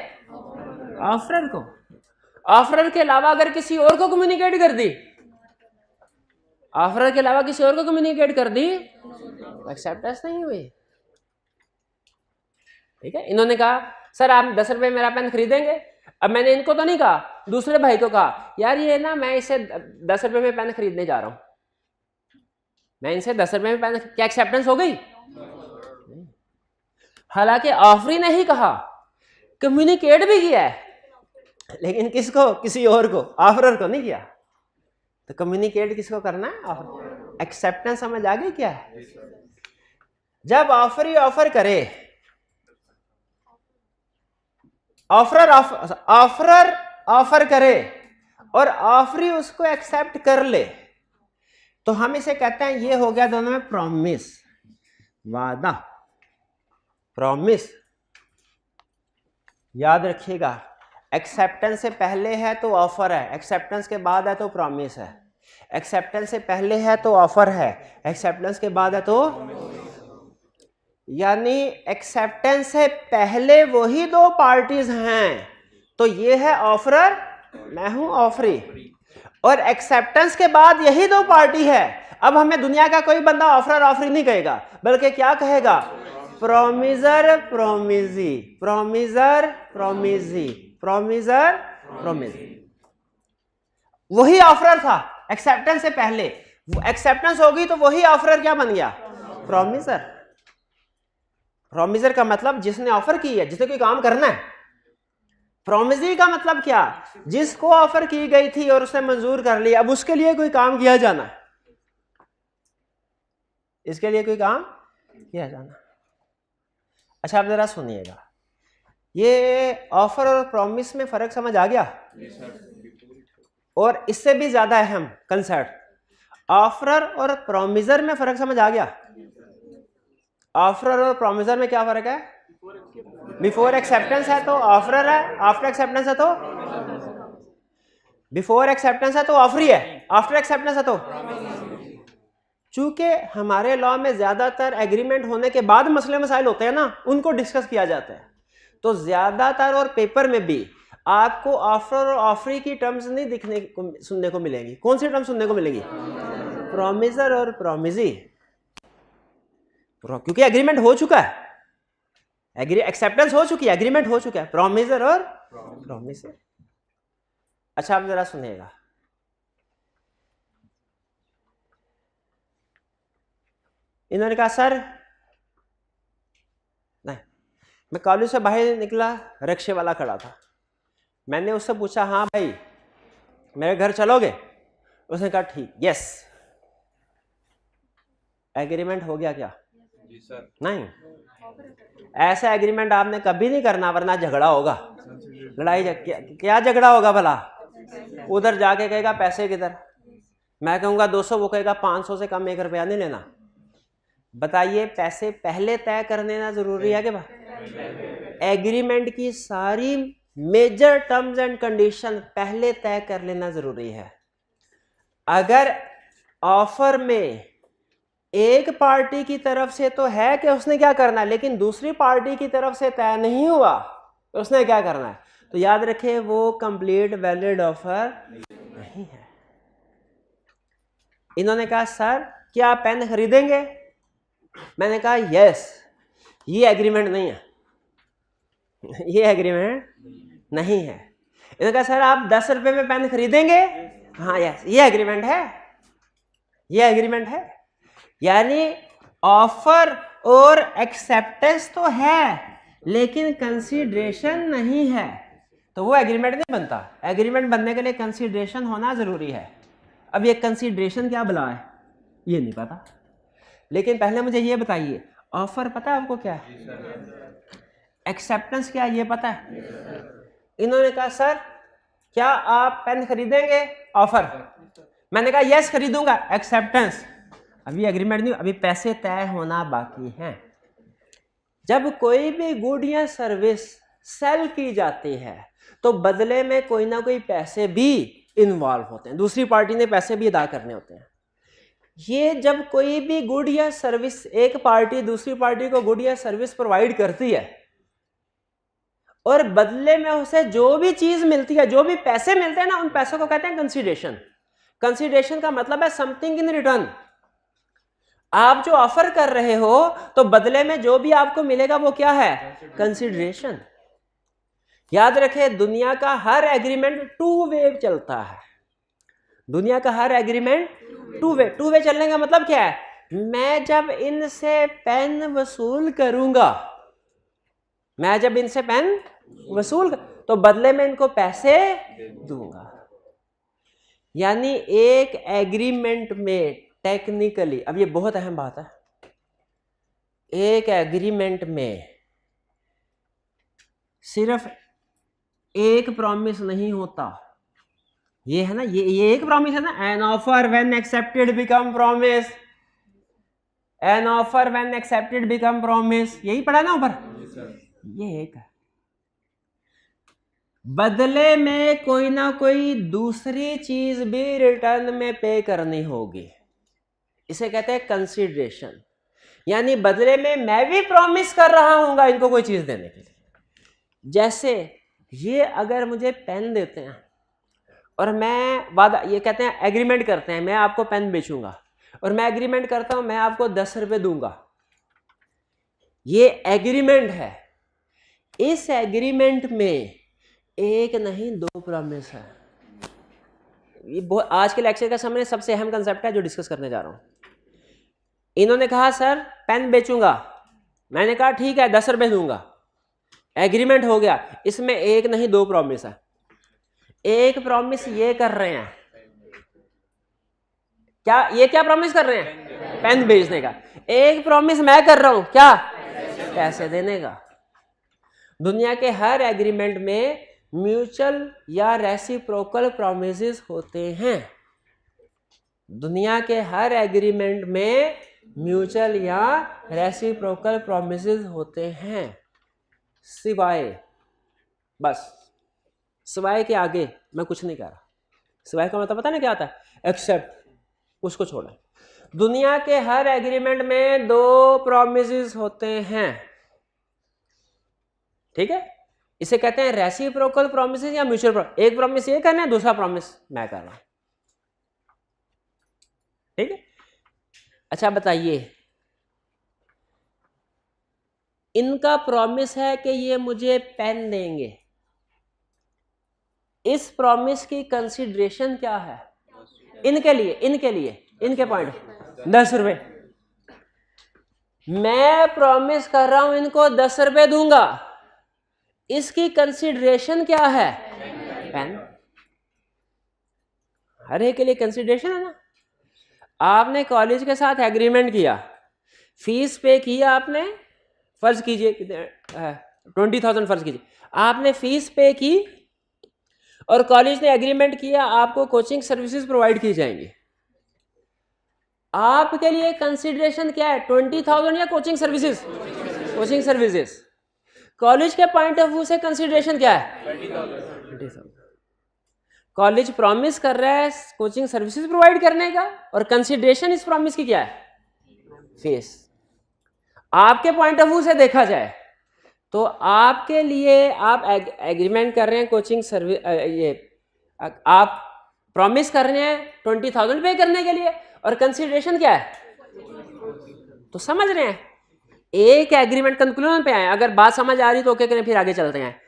ऑफरर को। ऑफरर के अलावा अगर किसी और को कम्युनिकेट कर दी, ऑफरर के अलावा किसी और को कम्युनिकेट कर दी तो एक्सेप्टेंस नहीं हुई। ठीक है। इन्होंने कहा सर आप 10 रुपए मेरा पेन खरीदेंगे। अब मैंने इनको तो नहीं कहा, दूसरे भाई को कहा यार ये ना मैं इसे 10 रुपए में पेन खरीदने जा रहा हूं, मैं इनसे 10 रुपए में पेन। क्या एक्सेप्टेंस हो गई? हालांकि ऑफरी ने ही कहा, कम्युनिकेट भी किया है, लेकिन किसको? किसी और को, ऑफरर को नहीं किया। तो कम्युनिकेट किसको करना है? ऑफर। एक्सेप्टेंस समझ आ गई क्या है? जब ऑफरी ऑफर करे, ऑफरर ऑफर करे और ऑफरी उसको एक्सेप्ट कर ले, तो हम इसे कहते हैं ये हो गया दोनों में प्रॉमिस, वादा, प्रॉमिस। याद रखिएगा, एक्सेप्टेंस से पहले है तो ऑफर है, एक्सेप्टेंस के बाद है तो प्रॉमिस है। एक्सेप्टेंस से पहले है तो ऑफर है, एक्सेप्टेंस के बाद है तो, यानी एक्सेप्टेंस से पहले वही दो पार्टीज हैं, तो ये है ऑफरर, मैं हूं ऑफरी, और एक्सेप्टेंस के बाद यही दो पार्टी है। अब हमें दुनिया का कोई बंदा ऑफरर ऑफरी नहीं कहेगा, बल्कि क्या कहेगा? प्रोमिजर प्रोमिजी, प्रोमिजर प्रोमिजी, प्रोमिजर प्रोमिजी। वही ऑफरर था एक्सेप्टेंस से पहले, एक्सेप्टेंस होगी तो वही ऑफरर क्या बन गया? प्रोमिजर। प्रोमिजर का मतलब जिसने ऑफर की है, जिसे कोई काम करना है। प्रोमिजी का मतलब क्या? जिसको ऑफर की गई थी और उसने मंजूर कर लिया, अब उसके लिए कोई काम किया जाना, इसके लिए कोई काम किया जाना। अच्छा आप जरा सुनिएगा, ये ऑफर और प्रॉमिस में फर्क समझ आ गया? और इससे भी ज्यादा अहम कंसेप्ट, ऑफरर और प्रॉमिजर में फर्क समझ आ गया? ऑफरर और प्रॉमिजर में क्या फर्क है? बिफोर एक्सेप्टेंस है तो ऑफरर है, आफ्टर एक्सेप्टेंस है तो, बिफोर एक्सेप्टेंस है तो ऑफरी है, आफ्टर एक्सेप्टेंस है तो। चूंकि हमारे लॉ में ज्यादातर एग्रीमेंट होने के बाद मसले मसाइल होते हैं ना, उनको डिस्कस किया जाता है, तो ज्यादातर और पेपर में भी आपको ऑफर और ऑफरी की टर्म्स नहीं दिखने को सुनने को मिलेंगी। कौन सी टर्म सुनने को मिलेगी? प्रोमिजर और प्रोमिजी, क्योंकि एग्रीमेंट हो चुका है, एक्सेप्टेंस हो चुकी है, एग्रीमेंट हो चुका है, प्रोमिजर और प्रोमिजर। अच्छा आप जरा सुनिएगा, इन्होंने कहा सर नहीं, मैं कॉलेज से बाहर निकला, रिक्शे वाला खड़ा था, मैंने उससे पूछा हाँ भाई मेरे घर चलोगे? उसने कहा ठीक, यस। एग्रीमेंट हो गया क्या? जी सर। नहीं, ऐसा एग्रीमेंट आपने कभी नहीं करना, वरना झगड़ा होगा, लड़ाई। क्या झगड़ा होगा भला? उधर जाके कहेगा पैसे किधर, मैं कहूंगा 200, वो कहेगा 500 से कम 1 रुपया नहीं लेना। बताइए पैसे पहले तय कर लेना जरूरी है कि एग्रीमेंट की सारी मेजर टर्म्स एंड कंडीशन पहले तय कर लेना जरूरी है। अगर ऑफर में एक पार्टी की तरफ से तो है कि उसने क्या करना है, लेकिन दूसरी पार्टी की तरफ से तय नहीं हुआ तो उसने क्या करना है, तो याद रखें वो कंप्लीट वैलिड ऑफर नहीं है। इन्होंने कहा सर क्या आप पेन खरीदेंगे? मैंने कहा यस, ये एग्रीमेंट नहीं है, ये एग्रीमेंट नहीं है। इन्होंने कहा सर आप 10 रुपए में पेन खरीदेंगे? हाँ यस, ये एग्रीमेंट है, ये एग्रीमेंट है। यानी ऑफर और एक्सेप्टेंस तो है लेकिन कंसीडरेशन नहीं है, तो वो एग्रीमेंट नहीं बनता। एग्रीमेंट बनने के लिए कंसीडरेशन होना जरूरी है। अब ये कंसीडरेशन क्या बला है ये नहीं पता, लेकिन पहले मुझे ये बताइए ऑफर पता है आपको क्या है, एक्सेप्टेंस क्या है ये पता है? इन्होंने कहा सर क्या आप पेन खरीदेंगे? ऑफर। मैंने कहा यस खरीदूंगा, एक्सेप्टेंस। अभी एग्रीमेंट नहीं, अभी पैसे तय होना बाकी हैं। जब कोई भी गुड या सर्विस सेल की जाती है तो बदले में कोई ना कोई पैसे भी इन्वॉल्व होते हैं, दूसरी पार्टी ने पैसे भी अदा करने होते हैं। ये जब कोई भी गुड या सर्विस, एक पार्टी दूसरी पार्टी को गुड या सर्विस प्रोवाइड करती है और बदले में उसे जो भी चीज मिलती है, जो भी पैसे मिलते हैं ना, उन पैसों को कहते हैं कंसीडरेशन। कंसीडरेशन का मतलब है समथिंग इन रिटर्न। आप जो ऑफर कर रहे हो तो बदले में जो भी आपको मिलेगा वो क्या है? कंसीडरेशन। याद रखें दुनिया का हर एग्रीमेंट टू वे चलता है। दुनिया का हर एग्रीमेंट टू वे चलने का मतलब क्या है? मैं जब इनसे पेन वसूल करूंगा, मैं जब इनसे पेन वसूल तो बदले में इनको पैसे दूंगा। यानी एक एग्रीमेंट में टेक्निकली, अब ये बहुत अहम बात है, एक एग्रीमेंट में सिर्फ एक प्रॉमिस नहीं होता। ये है ना, ये एक प्रॉमिस है ना, an offer when accepted become promise, an offer when accepted become promise, यही पढ़ा ना ऊपर। ये एक है, बदले में कोई ना कोई दूसरी चीज भी रिटर्न में पे करनी होगी, इसे कहते हैं कंसीडरेशन। यानी बदले में मैं भी प्रॉमिस कर रहा हूंगा इनको कोई चीज देने के लिए। जैसे ये अगर मुझे पेन देते हैं और मैं वादा, ये कहते हैं एग्रीमेंट करते हैं, मैं आपको पेन बेचूंगा और मैं एग्रीमेंट करता हूं मैं आपको 10 रुपए दूंगा, ये एग्रीमेंट है। इस एग्रीमेंट में एक नहीं दो प्रॉमिस है। ये आज के लेक्चर का सामने सबसे अहम कंसेप्ट है जो डिस्कस करने जा रहा हूं। इन्होंने कहा सर पेन बेचूंगा, मैंने कहा ठीक है 10 रुपए दूंगा, एग्रीमेंट हो गया। इसमें एक नहीं दो प्रॉमिस है। एक प्रॉमिस ये कर रहे हैं, क्या ये क्या प्रॉमिस कर रहे हैं? पेन बेचने का। एक प्रॉमिस मैं कर रहा हूं, क्या? पैसे देने का। दुनिया के हर एग्रीमेंट में म्यूचुअल या रेसिप्रोकल प्रॉमिसेस होते हैं। दुनिया के हर एग्रीमेंट में म्यूचुअल या रेसिप्रोकल प्रॉमिसेस होते हैं, सिवाय, बस सिवाय के आगे मैं कुछ नहीं कह रहा। सिवाय का मतलब पता ना क्या आता है? एक्सेप्ट, उसको छोड़ा। दुनिया के हर एग्रीमेंट में दो प्रॉमिसेस होते हैं, ठीक है? इसे कहते हैं रेसिप्रोकल प्रॉमिसेस या म्यूचुअल। एक प्रॉमिस ये करना है, दूसरा प्रॉमिस मैं कर रहा हूं, ठीक है? अच्छा बताइए, इनका प्रॉमिस है कि ये मुझे पेन देंगे, इस प्रॉमिस की कंसीडरेशन क्या है इनके लिए? इनके पॉइंट 10 रुपए। मैं प्रॉमिस कर रहा हूं इनको 10 रुपए दूंगा, इसकी कंसीडरेशन क्या है? पेन। हर एक के लिए कंसीडरेशन है ना। आपने कॉलेज के साथ एग्रीमेंट किया, फीस पे किया आपने, फर्ज कीजिए 20,000 फर्ज कीजिए, आपने फीस पे की और कॉलेज ने एग्रीमेंट किया आपको कोचिंग सर्विसेज प्रोवाइड की जाएंगी। आपके लिए कंसीडरेशन क्या है? 20,000 या coaching services? Coaching services. College के पॉइंट ऑफ व्यू से कंसीडरेशन क्या है? 20,000। कॉलेज प्रॉमिस कर रहा है कोचिंग सर्विसेज प्रोवाइड करने का और कंसीडरेशन इस प्रॉमिस की क्या है? फीस। आपके पॉइंट ऑफ व्यू से देखा जाए तो आपके लिए आप एग्रीमेंट कर रहे हैं कोचिंग सर्विस, ये आप प्रॉमिस कर रहे हैं 20,000 पे करने के लिए और कंसीडरेशन क्या है? तो समझ रहे हैं, एक एग्रीमेंट कंक्लूजन पे आए। अगर बात समझ आ रही तो ओके करें, फिर आगे चलते हैं।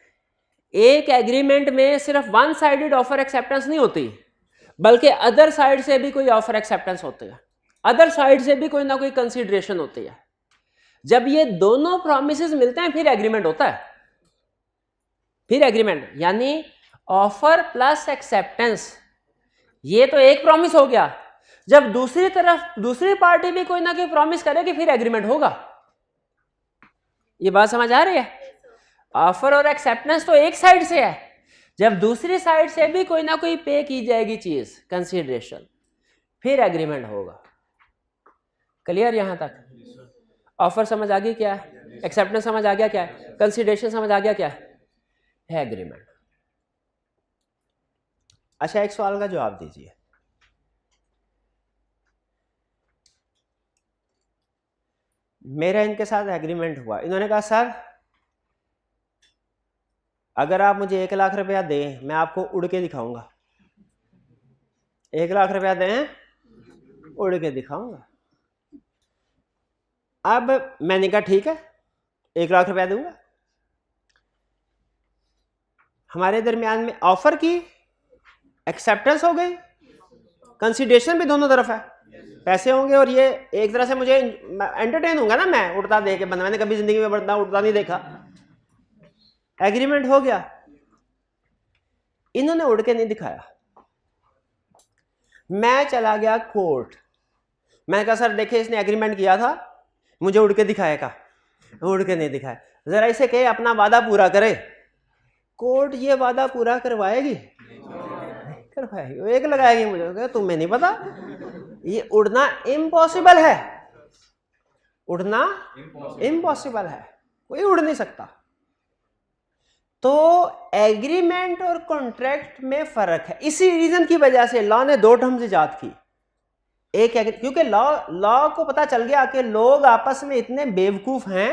एक एग्रीमेंट में सिर्फ वन साइडेड ऑफर एक्सेप्टेंस नहीं होती, बल्कि अदर साइड से भी कोई ऑफर एक्सेप्टेंस होती है, अदर साइड से भी कोई ना कोई कंसीडरेशन होती है। जब ये दोनों प्रॉमिसेस मिलते हैं फिर एग्रीमेंट होता है। फिर एग्रीमेंट यानी ऑफर प्लस एक्सेप्टेंस, ये तो एक प्रॉमिस हो गया। जब दूसरी तरफ दूसरी पार्टी भी कोई ना कोई प्रॉमिस करेगी फिर एग्रीमेंट होगा। ये बात समझ आ रही है? ऑफर और एक्सेप्टेंस तो एक साइड से है, जब दूसरी साइड से भी कोई ना कोई पे की जाएगी चीज, कंसीडरेशन, फिर एग्रीमेंट होगा। क्लियर यहां तक? ऑफर समझ आ गई क्या है, एक्सेप्टेंस समझ आ गया क्या है, कंसीडरेशन समझ आ गया क्या है एग्रीमेंट। अच्छा, एक सवाल का जवाब दीजिए। मेरा इनके साथ एग्रीमेंट हुआ, इन्होंने कहा सर अगर आप मुझे 1 लाख रुपया दें मैं आपको उड़ के दिखाऊंगा। 1 लाख रुपया दें, उड़ के दिखाऊंगा। अब मैंने कहा ठीक है 1 लाख रुपया दूंगा। हमारे दरमियान में ऑफर की, एक्सेप्टेंस हो गई, कंसीडरेशन भी दोनों तरफ है, पैसे होंगे और ये एक तरह से मुझे एंटरटेन होगा ना, मैं उड़ता देख के बंदा, मैंने कभी जिंदगी में बंदा उड़ता नहीं देखा। एग्रीमेंट हो गया। इन्होंने उड़ के नहीं दिखाया, मैं चला गया कोर्ट। मैंने कहा सर देखिए इसने एग्रीमेंट किया था, मुझे उड़ के दिखाएगा, उड़ के नहीं दिखाया। जरा इसे कहे अपना वादा पूरा करे। कोर्ट ये वादा पूरा करवाएगी? करवाएगी, एक लगाएगी मुझे, तुम्हें नहीं पता ये उड़ना इम्पॉसिबल है, उड़ना इम्पॉसिबल है, कोई उड़ नहीं सकता। तो एग्रीमेंट और कॉन्ट्रैक्ट में फर्क है। इसी रीजन की वजह से लॉ ने 2 टर्म्स इजाद की। एक क्योंकि लॉ को पता चल गया कि लोग आपस में इतने बेवकूफ हैं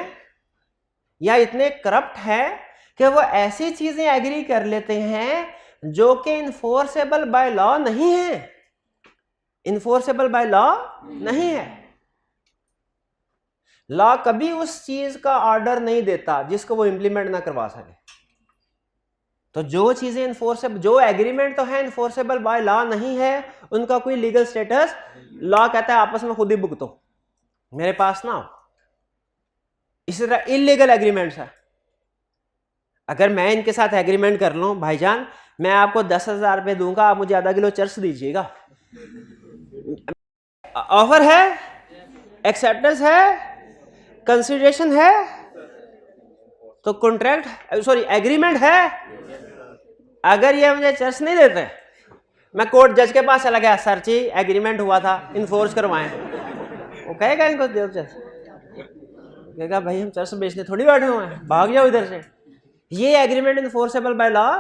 या इतने करप्ट हैं कि वो ऐसी चीजें एग्री कर लेते हैं जो कि इन्फोर्सेबल बाय लॉ नहीं है, इन्फोर्सेबल बाय लॉ नहीं है। लॉ कभी उस चीज का ऑर्डर नहीं देता जिसको वो इंप्लीमेंट ना करवा सके। तो जो चीजें इन्फोर्सेबल, जो एग्रीमेंट तो है इन्फोर्सेबल बाय लॉ नहीं है, उनका कोई लीगल स्टेटस लॉ कहता है आपस में खुद ही भुगतो, मेरे पास ना हो। इसी तरह इलीगल एग्रीमेंट्स है। अगर मैं इनके साथ एग्रीमेंट कर लूं, भाईजान मैं आपको 10,000 रुपये दूंगा, आप मुझे आधा किलो चर्च दीजिएगा, ऑफर है, एक्सेप्टेंस है, कंसीडरेशन है, तो कॉन्ट्रैक्ट सॉरी एग्रीमेंट है। अगर ये मुझे चर्च नहीं देते, मैं कोर्ट जज के पास चला गया, सर जी एग्रीमेंट हुआ था, इन्फोर्स करवाएं, वो कहेगा इनको दे चर्च, कहेगा भाई हम चर्च बेचने थोड़ी बैठे हुए हैं, भाग जाओ इधर से। ये एग्रीमेंट इन्फोर्सेबल बाय लॉ।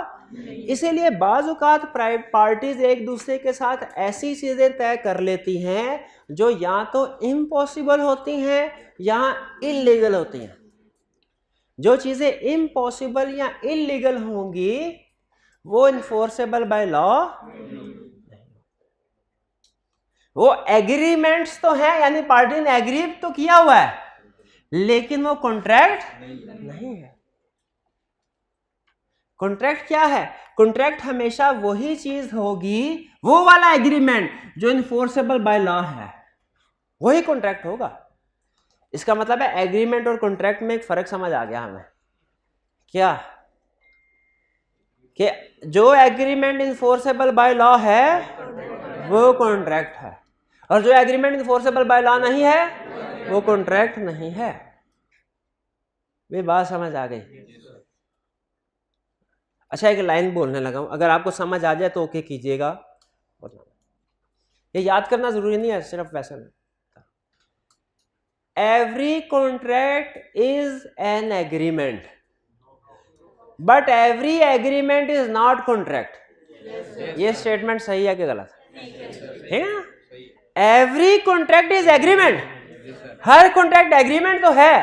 इसीलिए बाज़ औक़ात पार्टीज एक दूसरे के साथ ऐसी चीजें तय कर लेती हैं जो या तो इम्पॉसिबल होती हैं या इलीगल होती हैं। जो चीजें इम्पॉसिबल या इलीगल होंगी वो इन्फोर्सेबल बाय लॉ, वो एग्रीमेंट्स तो हैं, यानी पार्टी ने एग्री तो किया हुआ है, लेकिन वो कॉन्ट्रैक्ट नहीं है। कॉन्ट्रैक्ट क्या है? कॉन्ट्रैक्ट हमेशा वही चीज होगी, वो वाला एग्रीमेंट जो इन्फोर्सेबल बाय लॉ है, वही कॉन्ट्रैक्ट होगा। इसका मतलब है एग्रीमेंट और कॉन्ट्रैक्ट में एक फर्क समझ आ गया हमें, क्या कि जो एग्रीमेंट इन्फोर्सेबल बाय लॉ है वो कॉन्ट्रैक्ट है, और जो एग्रीमेंट इन्फोर्सेबल बाय लॉ नहीं है वो कॉन्ट्रैक्ट नहीं है। ये बात समझ आ गई? अच्छा, एक लाइन बोलने लगा हूं, अगर आपको समझ आ जाए तो ओके कीजिएगा, ये याद करना जरूरी नहीं है, सिर्फ वैसे नहीं। Every contract is an agreement, but every agreement is not contract. ये स्टेटमेंट सही है कि गलत है ना? Every contract is agreement, her contract agreement तो है,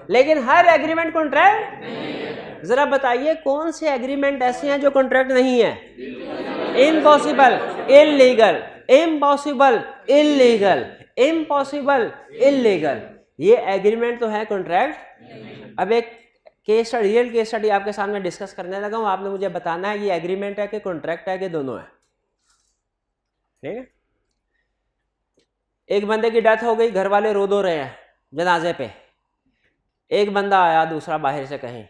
लेकिन हर एग्रीमेंट कॉन्ट्रैक्ट। जरा बताइए कौन से एग्रीमेंट ऐसे हैं जो कॉन्ट्रैक्ट नहीं है? Impossible, illegal, impossible, illegal, impossible, illegal. ये एग्रीमेंट तो है, कॉन्ट्रैक्ट। अब एक case study, real case study आपके सामने डिस्कस करने लगा हूँ, आपने मुझे बताना है ये एग्रीमेंट है कि कॉन्ट्रैक्ट है कि दोनों है, ठीक है। एक बंदे की डेथ हो गई, घर वाले रो धो रहे हैं जनाजे पे, एक बंदा आया दूसरा बाहर से कहीं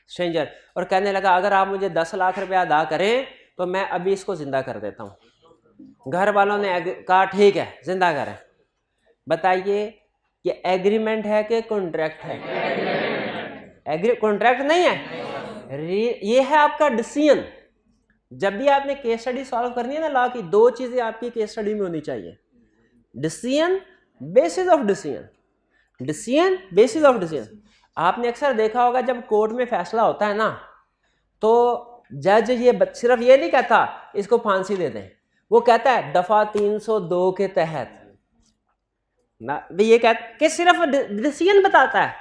स्ट्रेंजर और कहने लगा अगर आप मुझे 10 लाख रुपया अदा करें तो मैं अभी इसको जिंदा कर देता हूँ। घर वालों ने कहा ठीक है जिंदा करें। बताइए ये एग्रीमेंट है कि कॉन्ट्रैक्ट है? कॉन्ट्रैक्ट नहीं है, ये है आपका डिसीजन। जब भी आपने केस स्टडी सॉल्व करनी है ना लॉ की, दो चीजें आपकी केस स्टडी में होनी चाहिए, decision, basis of decision, decision, basis of decision. आपने अक्सर देखा होगा जब कोर्ट में फैसला होता है ना तो जज ये सिर्फ ये नहीं कहता इसको फांसी दे दें, वो कहता है दफा 302 के तहत ना, ये कहता कि सिर्फ डिसीजन बताता है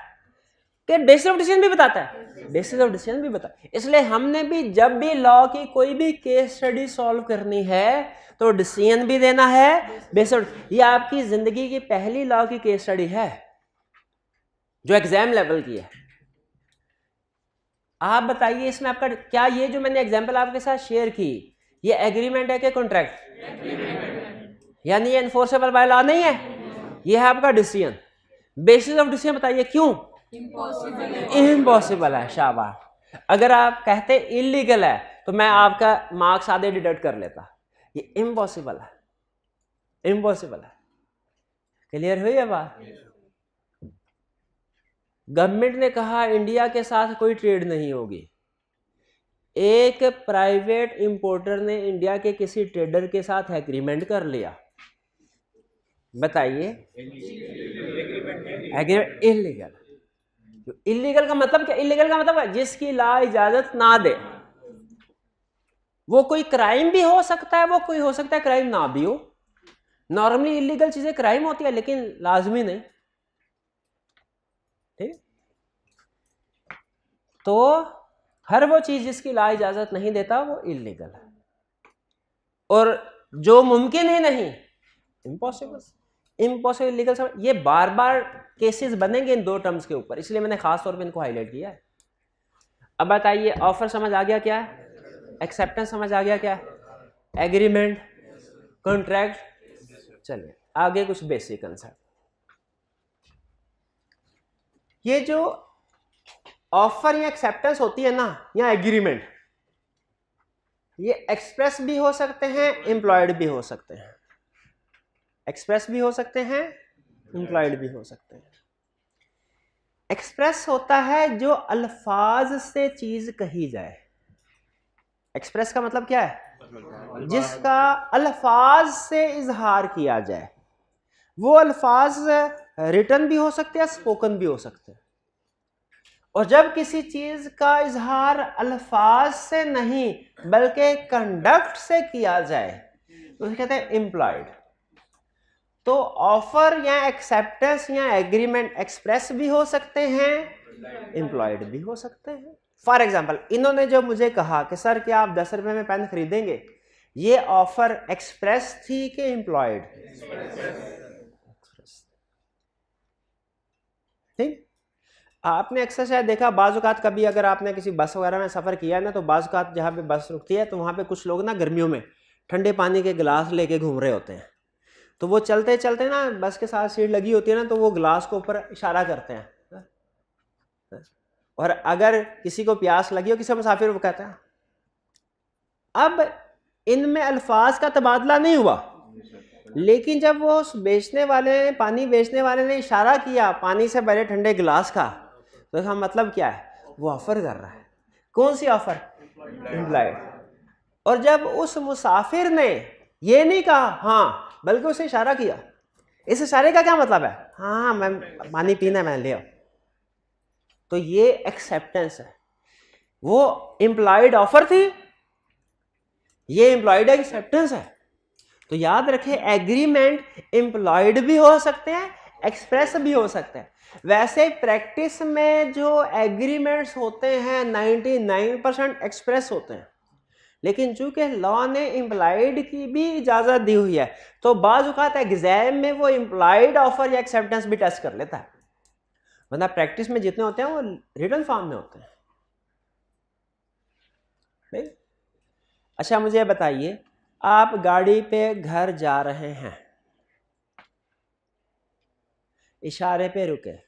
कि बेसिस ऑफ डिसीजन भी बताता है, बेसिस ऑफ डिसीजन भी बताता है। इसलिए हमने भी जब भी लॉ की कोई भी केस स्टडी सॉल्व करनी है तो डिसीजन भी देना है, बेसिस ऑफ। ये आपकी जिंदगी की पहली लॉ की केस स्टडी है जो एग्जाम लेवल की है। आप बताइए इसमें आपका क्या, ये जो मैंने एग्जांपल आपके साथ शेयर की ये एग्रीमेंट है कि कॉन्ट्रैक्ट? यानी ये एनफोर्सेबल बाय लॉ नहीं है, ये है आपका डिसीजन। बेसिस ऑफ डिसीजन बताइए क्यों? इम्पॉसिबल है। शाबाश। अगर आप कहते इलीगल है तो मैं आपका मार्क्स आधे डिडक्ट कर लेता, ये इम्पॉसिबल है, इम्पॉसिबल है। क्लियर हुई है बात? गवर्नमेंट ने कहा इंडिया के साथ कोई ट्रेड नहीं होगी। एक प्राइवेट इंपोर्टर ने इंडिया के किसी ट्रेडर के साथ एग्रीमेंट कर लिया, बताइए एग्रीमेंट इलीगल। इलीगल का मतलब क्या? इलीगल का मतलब जिसकी ला इजाजत ना दे। वो कोई क्राइम भी हो सकता है, वो कोई हो सकता है क्राइम ना भी हो। नॉर्मली इलीगल चीजें क्राइम होती है लेकिन लाजमी नहीं, ठीक। तो हर वो चीज जिसकी ला इजाजत नहीं देता वो इलीगल है, और जो मुमकिन ही नहीं, इम्पॉसिबल। इम्पॉसिबल इलीगल, ये बार बार केसेस बनेंगे इन दो टर्म्स के ऊपर, इसलिए मैंने खास तौर पे इनको हाईलाइट किया है। अब बताइए ऑफर समझ आ गया क्या है? एक्सेप्टेंस समझ आ गया क्या है? Agreement, contract. चलिए आगे कुछ बेसिक कंसेप्ट। ये जो ऑफर या एक्सेप्टेंस होती है ना या एग्रीमेंट, ये एक्सप्रेस भी हो सकते हैं, एम्प्लॉयड भी हो सकते हैं। एक्सप्रेस भी हो सकते हैं, एम्प्लॉयड भी हो सकते हैं। एक्सप्रेस होता है जो अल्फाज से चीज कही जाए। एक्सप्रेस का मतलब क्या है? जिसका अल्फाज से इजहार किया जाए। वो अल्फाज रिटन भी हो सकते हैं, स्पोकन भी हो सकते हैं। और जब किसी चीज का इजहार अल्फाज से नहीं बल्कि कंडक्ट से किया जाए तो उसे कहते हैं एम्प्लॉयड। तो ऑफर या एक्सेप्टेंस या एग्रीमेंट एक्सप्रेस भी हो सकते हैं, एम्प्लॉयड भी हो सकते हैं। फॉर एग्जाम्पल इन्होंने जो मुझे कहा कि सर क्या आप 10 रुपए में पेन खरीदेंगे, ये ऑफर एक्सप्रेस थी कि एम्प्लॉयड? ठीक। आपने अक्सर शायद देखा बाज़ औक़ात कभी अगर आपने किसी बस वगैरह में सफ़र किया है ना, तो बाज़ औक़ात जहाँ पे बस रुकती है तो वहाँ पे कुछ लोग ना गर्मियों में ठंडे पानी के गिलास लेके घूम रहे होते हैं। तो वो चलते चलते ना बस के साथ सीट लगी होती है ना, तो वो गिलास को ऊपर इशारा करते हैं। और अगर किसी को प्यास लगी हो, किसी मुसाफिर, वो कहता है। अब इनमें अल्फाज का तबादला नहीं हुआ, लेकिन जब वो बेचने वाले, पानी बेचने वाले ने इशारा किया पानी से भरे ठंडे गिलास का, तो इसका मतलब क्या है? वो ऑफर कर रहा है। कौन सी ऑफर? एम्प्लॉयड। और जब उस मुसाफिर ने ये नहीं कहा हाँ, बल्कि उसे इशारा किया, इस इशारे का क्या मतलब है? हाँ मैं पानी पीना है, मैं ले आओ, तो ये एक्सेप्टेंस है। वो एम्प्लॉयड ऑफर थी, ये एम्प्लॉयड एक्सेप्टेंस है। तो याद रखें एग्रीमेंट एम्प्लॉयड भी हो सकते हैं, एक्सप्रेस भी हो सकते हैं। वैसे प्रैक्टिस में जो एग्रीमेंट्स होते हैं 99% एक्सप्रेस होते हैं, लेकिन चूंकि लॉ ने इम्प्लॉयड की भी इजाज़त दी हुई है तो बाज़ औक़ात एग्जाम में वो इम्प्लॉयड ऑफर या एक्सेप्टेंस भी टेस्ट कर लेता है। वरना प्रैक्टिस में जितने होते हैं वो रिटन फॉर्म में होते हैं। ठीक? अच्छा मुझे बताइए, आप गाड़ी पे घर जा रहे हैं, इशारे पे रुके,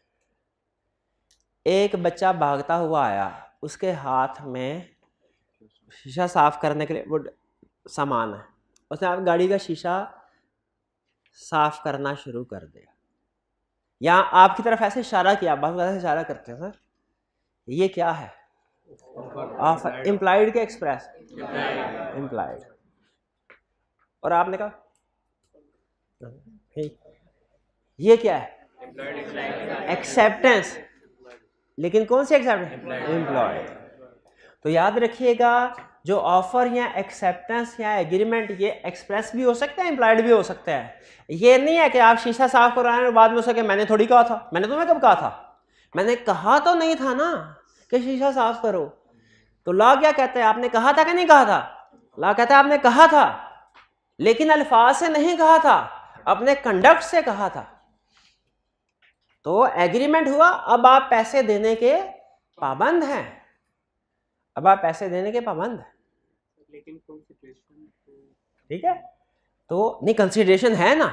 एक बच्चा भागता हुआ आया, उसके हाथ में शीशा साफ करने के लिए वो सामान है, उसने आप गाड़ी का शीशा साफ करना शुरू कर दिया, या आपकी तरफ ऐसे इशारा किया, बहुत ऐसे इशारा करते हैं सर, ये क्या है? ऑफर, इम्प्लाइड के एक्सप्रेस, इम्प्लाइड। और आपने कहा ये क्या है? एक्सेप्टेंस। लेकिन कौन सी एक्सेप्टेंस? इम्प्लॉयड। तो याद रखिएगा, जो ऑफर या एक्सेप्टेंस या एग्रीमेंट, ये एक्सप्रेस भी हो सकता है, इम्प्लॉयड भी हो सकता है। ये नहीं है कि आप शीशा साफ कराएं और बाद में सके मैंने थोड़ी कहा था, मैंने तुम्हें कब कहा था? मैंने कहा तो नहीं था ना कि शीशा साफ करो। तो लॉ क्या कहता है? आपने कहा था कि नहीं कहा था? लॉ कहता है आपने कहा था, लेकिन अल्फाज से नहीं कहा था, अपने कंडक्ट से कहा था। तो एग्रीमेंट हुआ, अब आप पैसे देने के पाबंद हैं, अब आप पैसे देने के पाबंद हैं। लेकिन कंसिडरेशन, ठीक है, तो नहीं कंसिडरेशन है ना,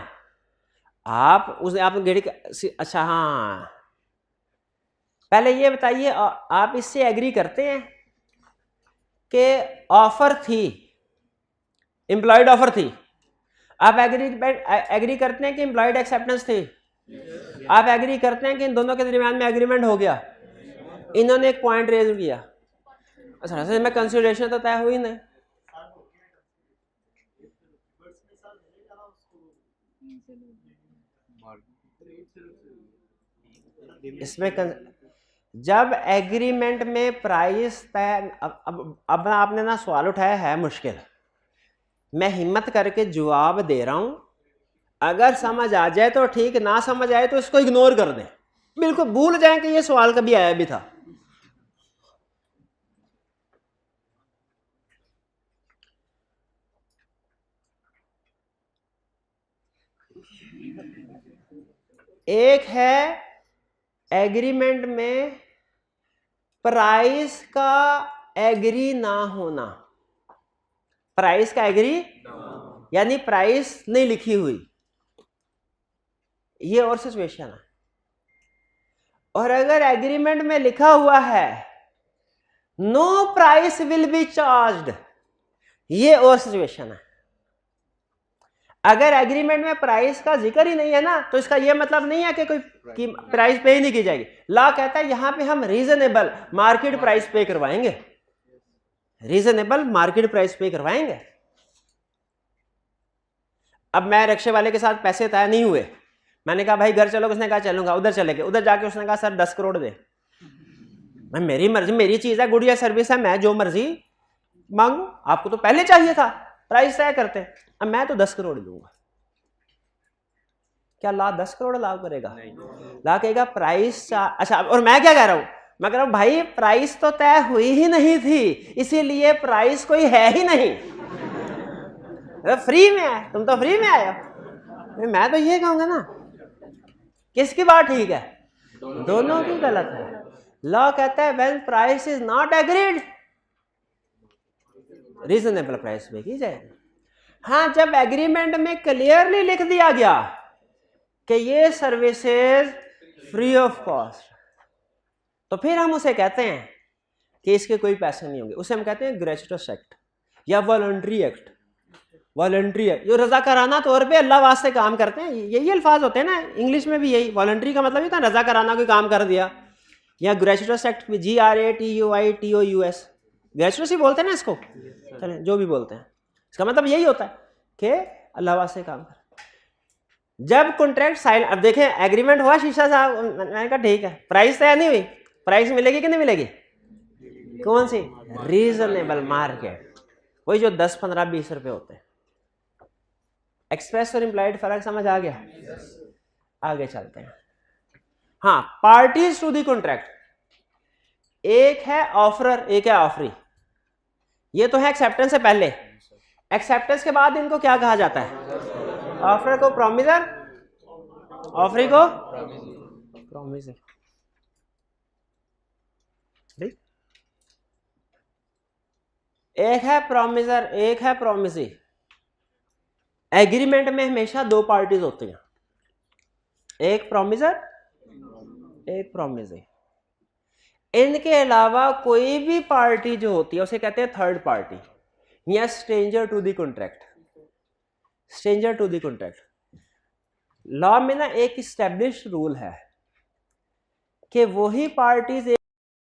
आप उस आप गाड़ी अच्छा हाँ, पहले ये बताइए, आप इससे एग्री करते हैं कि ऑफर थी, एम्प्लॉयड ऑफर थी, आप एग्री करते हैं कि एम्प्लॉयड एक्सेप्टेंस थी, आप एग्री करते हैं कि इन दोनों के दरमियान में एग्रीमेंट हो गया, इन्होंने एक पॉइंट रेज किया, अच्छा में कंसिडरेशन तो तय हुई नहीं। इसमें जब एग्रीमेंट में प्राइस तय, अब आपने ना सवाल उठाया है मुश्किल, मैं हिम्मत करके जवाब दे रहा हूं, अगर समझ आ जाए तो ठीक, ना समझ आए तो इसको इग्नोर कर दें, बिल्कुल भूल जाएं कि ये सवाल कभी आया भी था। एक है एग्रीमेंट में प्राइस का एग्री ना होना, प्राइस का एग्री यानी प्राइस नहीं लिखी हुई, ये और सिचुएशन है। और अगर एग्रीमेंट में लिखा हुआ है no price will be charged, ये और सिचुएशन है। अगर एग्रीमेंट में प्राइस का जिक्र ही नहीं है ना, तो इसका यह मतलब नहीं है कि कोई प्राइस पे ही नहीं की जाएगी। लॉ कहता है यहां पे हम रीजनेबल मार्केट प्राइस पे करवाएंगे, रीजनेबल मार्केट प्राइस पे करवाएंगे। अब मैं रिक्शे वाले के साथ पैसे तय नहीं हुए, मैंने कहा भाई घर चलो, उसने कहा चलूंगा, उधर चले गए, उधर जाके उसने कहा सर 10 करोड़ दे, मैं मेरी मर्जी, मेरी चीज है, गुड़िया सर्विस है, मैं जो मर्जी मांगू, आपको तो पहले चाहिए था, प्राइस तय करते, अब मैं तो 10 करोड़ दूंगा। क्या ला 10 करोड़ लागू करेगा? ला कहेगा प्राइस, अच्छा, और मैं क्या कह रहा हूं, मैं कह रहा हूं भाई प्राइस तो तय हुई ही नहीं थी, इसीलिए प्राइस कोई है ही नहीं, फ्री में है, तुम तो फ्री में आए हो। मैं तो ये कहूंगा ना, किसकी बात ठीक है? दोनों की गलत है। लॉ कहता है when price is not agreed, reasonable price पे की जाएगी। हाँ, जब एग्रीमेंट में क्लियरली लिख दिया गया कि ये सर्विसेज फ्री ऑफ कॉस्ट, तो फिर हम उसे कहते हैं कि इसके कोई पैसे नहीं होंगे, उसे हम कहते हैं ग्रेचुटस एक्ट या वॉलंटरी एक्ट। वॉलंटरी एक्ट जो रजाकाराना तौर पे अल्लाह वास्ते काम करते हैं, यही अल्फाज होते हैं ना, इंग्लिश में भी यही, वॉलंटरी का मतलब ही था रजाकाराना कोई काम कर दिया, या ग्रेचुटस एक्ट GRATUITOUS, ग्रेचुटस ही बोलते हैं ना इसको, चले जो भी बोलते हैं, इसका मतलब यही होता है कि अल्लाह वास्ते काम कर। जब कॉन्ट्रैक्ट साइन, अब देखें एग्रीमेंट हुआ शीशा साहब, मैंने कहा ठीक है, प्राइस तय नहीं हुई, प्राइस मिलेगी कि नहीं मिलेगी? कौन सी? रीजनेबल मार्केट, वही जो 10, 15, 20 रुपए होते हैं। एक्सप्रेस और इम्प्लाइड फर्क समझ आ गया? आगे चलते हैं। हाँ, पार्टीज टू दी कॉन्ट्रैक्ट, एक है ऑफरर, एक है ऑफरी। ये तो है एक्सेप्टेंस से पहले, एक्सेप्टेंस के बाद इनको क्या कहा जाता है? ऑफर को प्रॉमिसर, ऑफरी को प्रॉमिसर। एक है प्रोमिसर, एक है प्रोमिसी। एग्रीमेंट में हमेशा दो पार्टीज होती हैं, एक प्रोमिसर एक प्रोमिसी। इनके अलावा कोई भी पार्टी जो होती है उसे कहते हैं थर्ड पार्टी या stranger to the contract. Stranger to the contract law में ना एक इस्टेब्लिश रूल है कि वही पार्टीज एक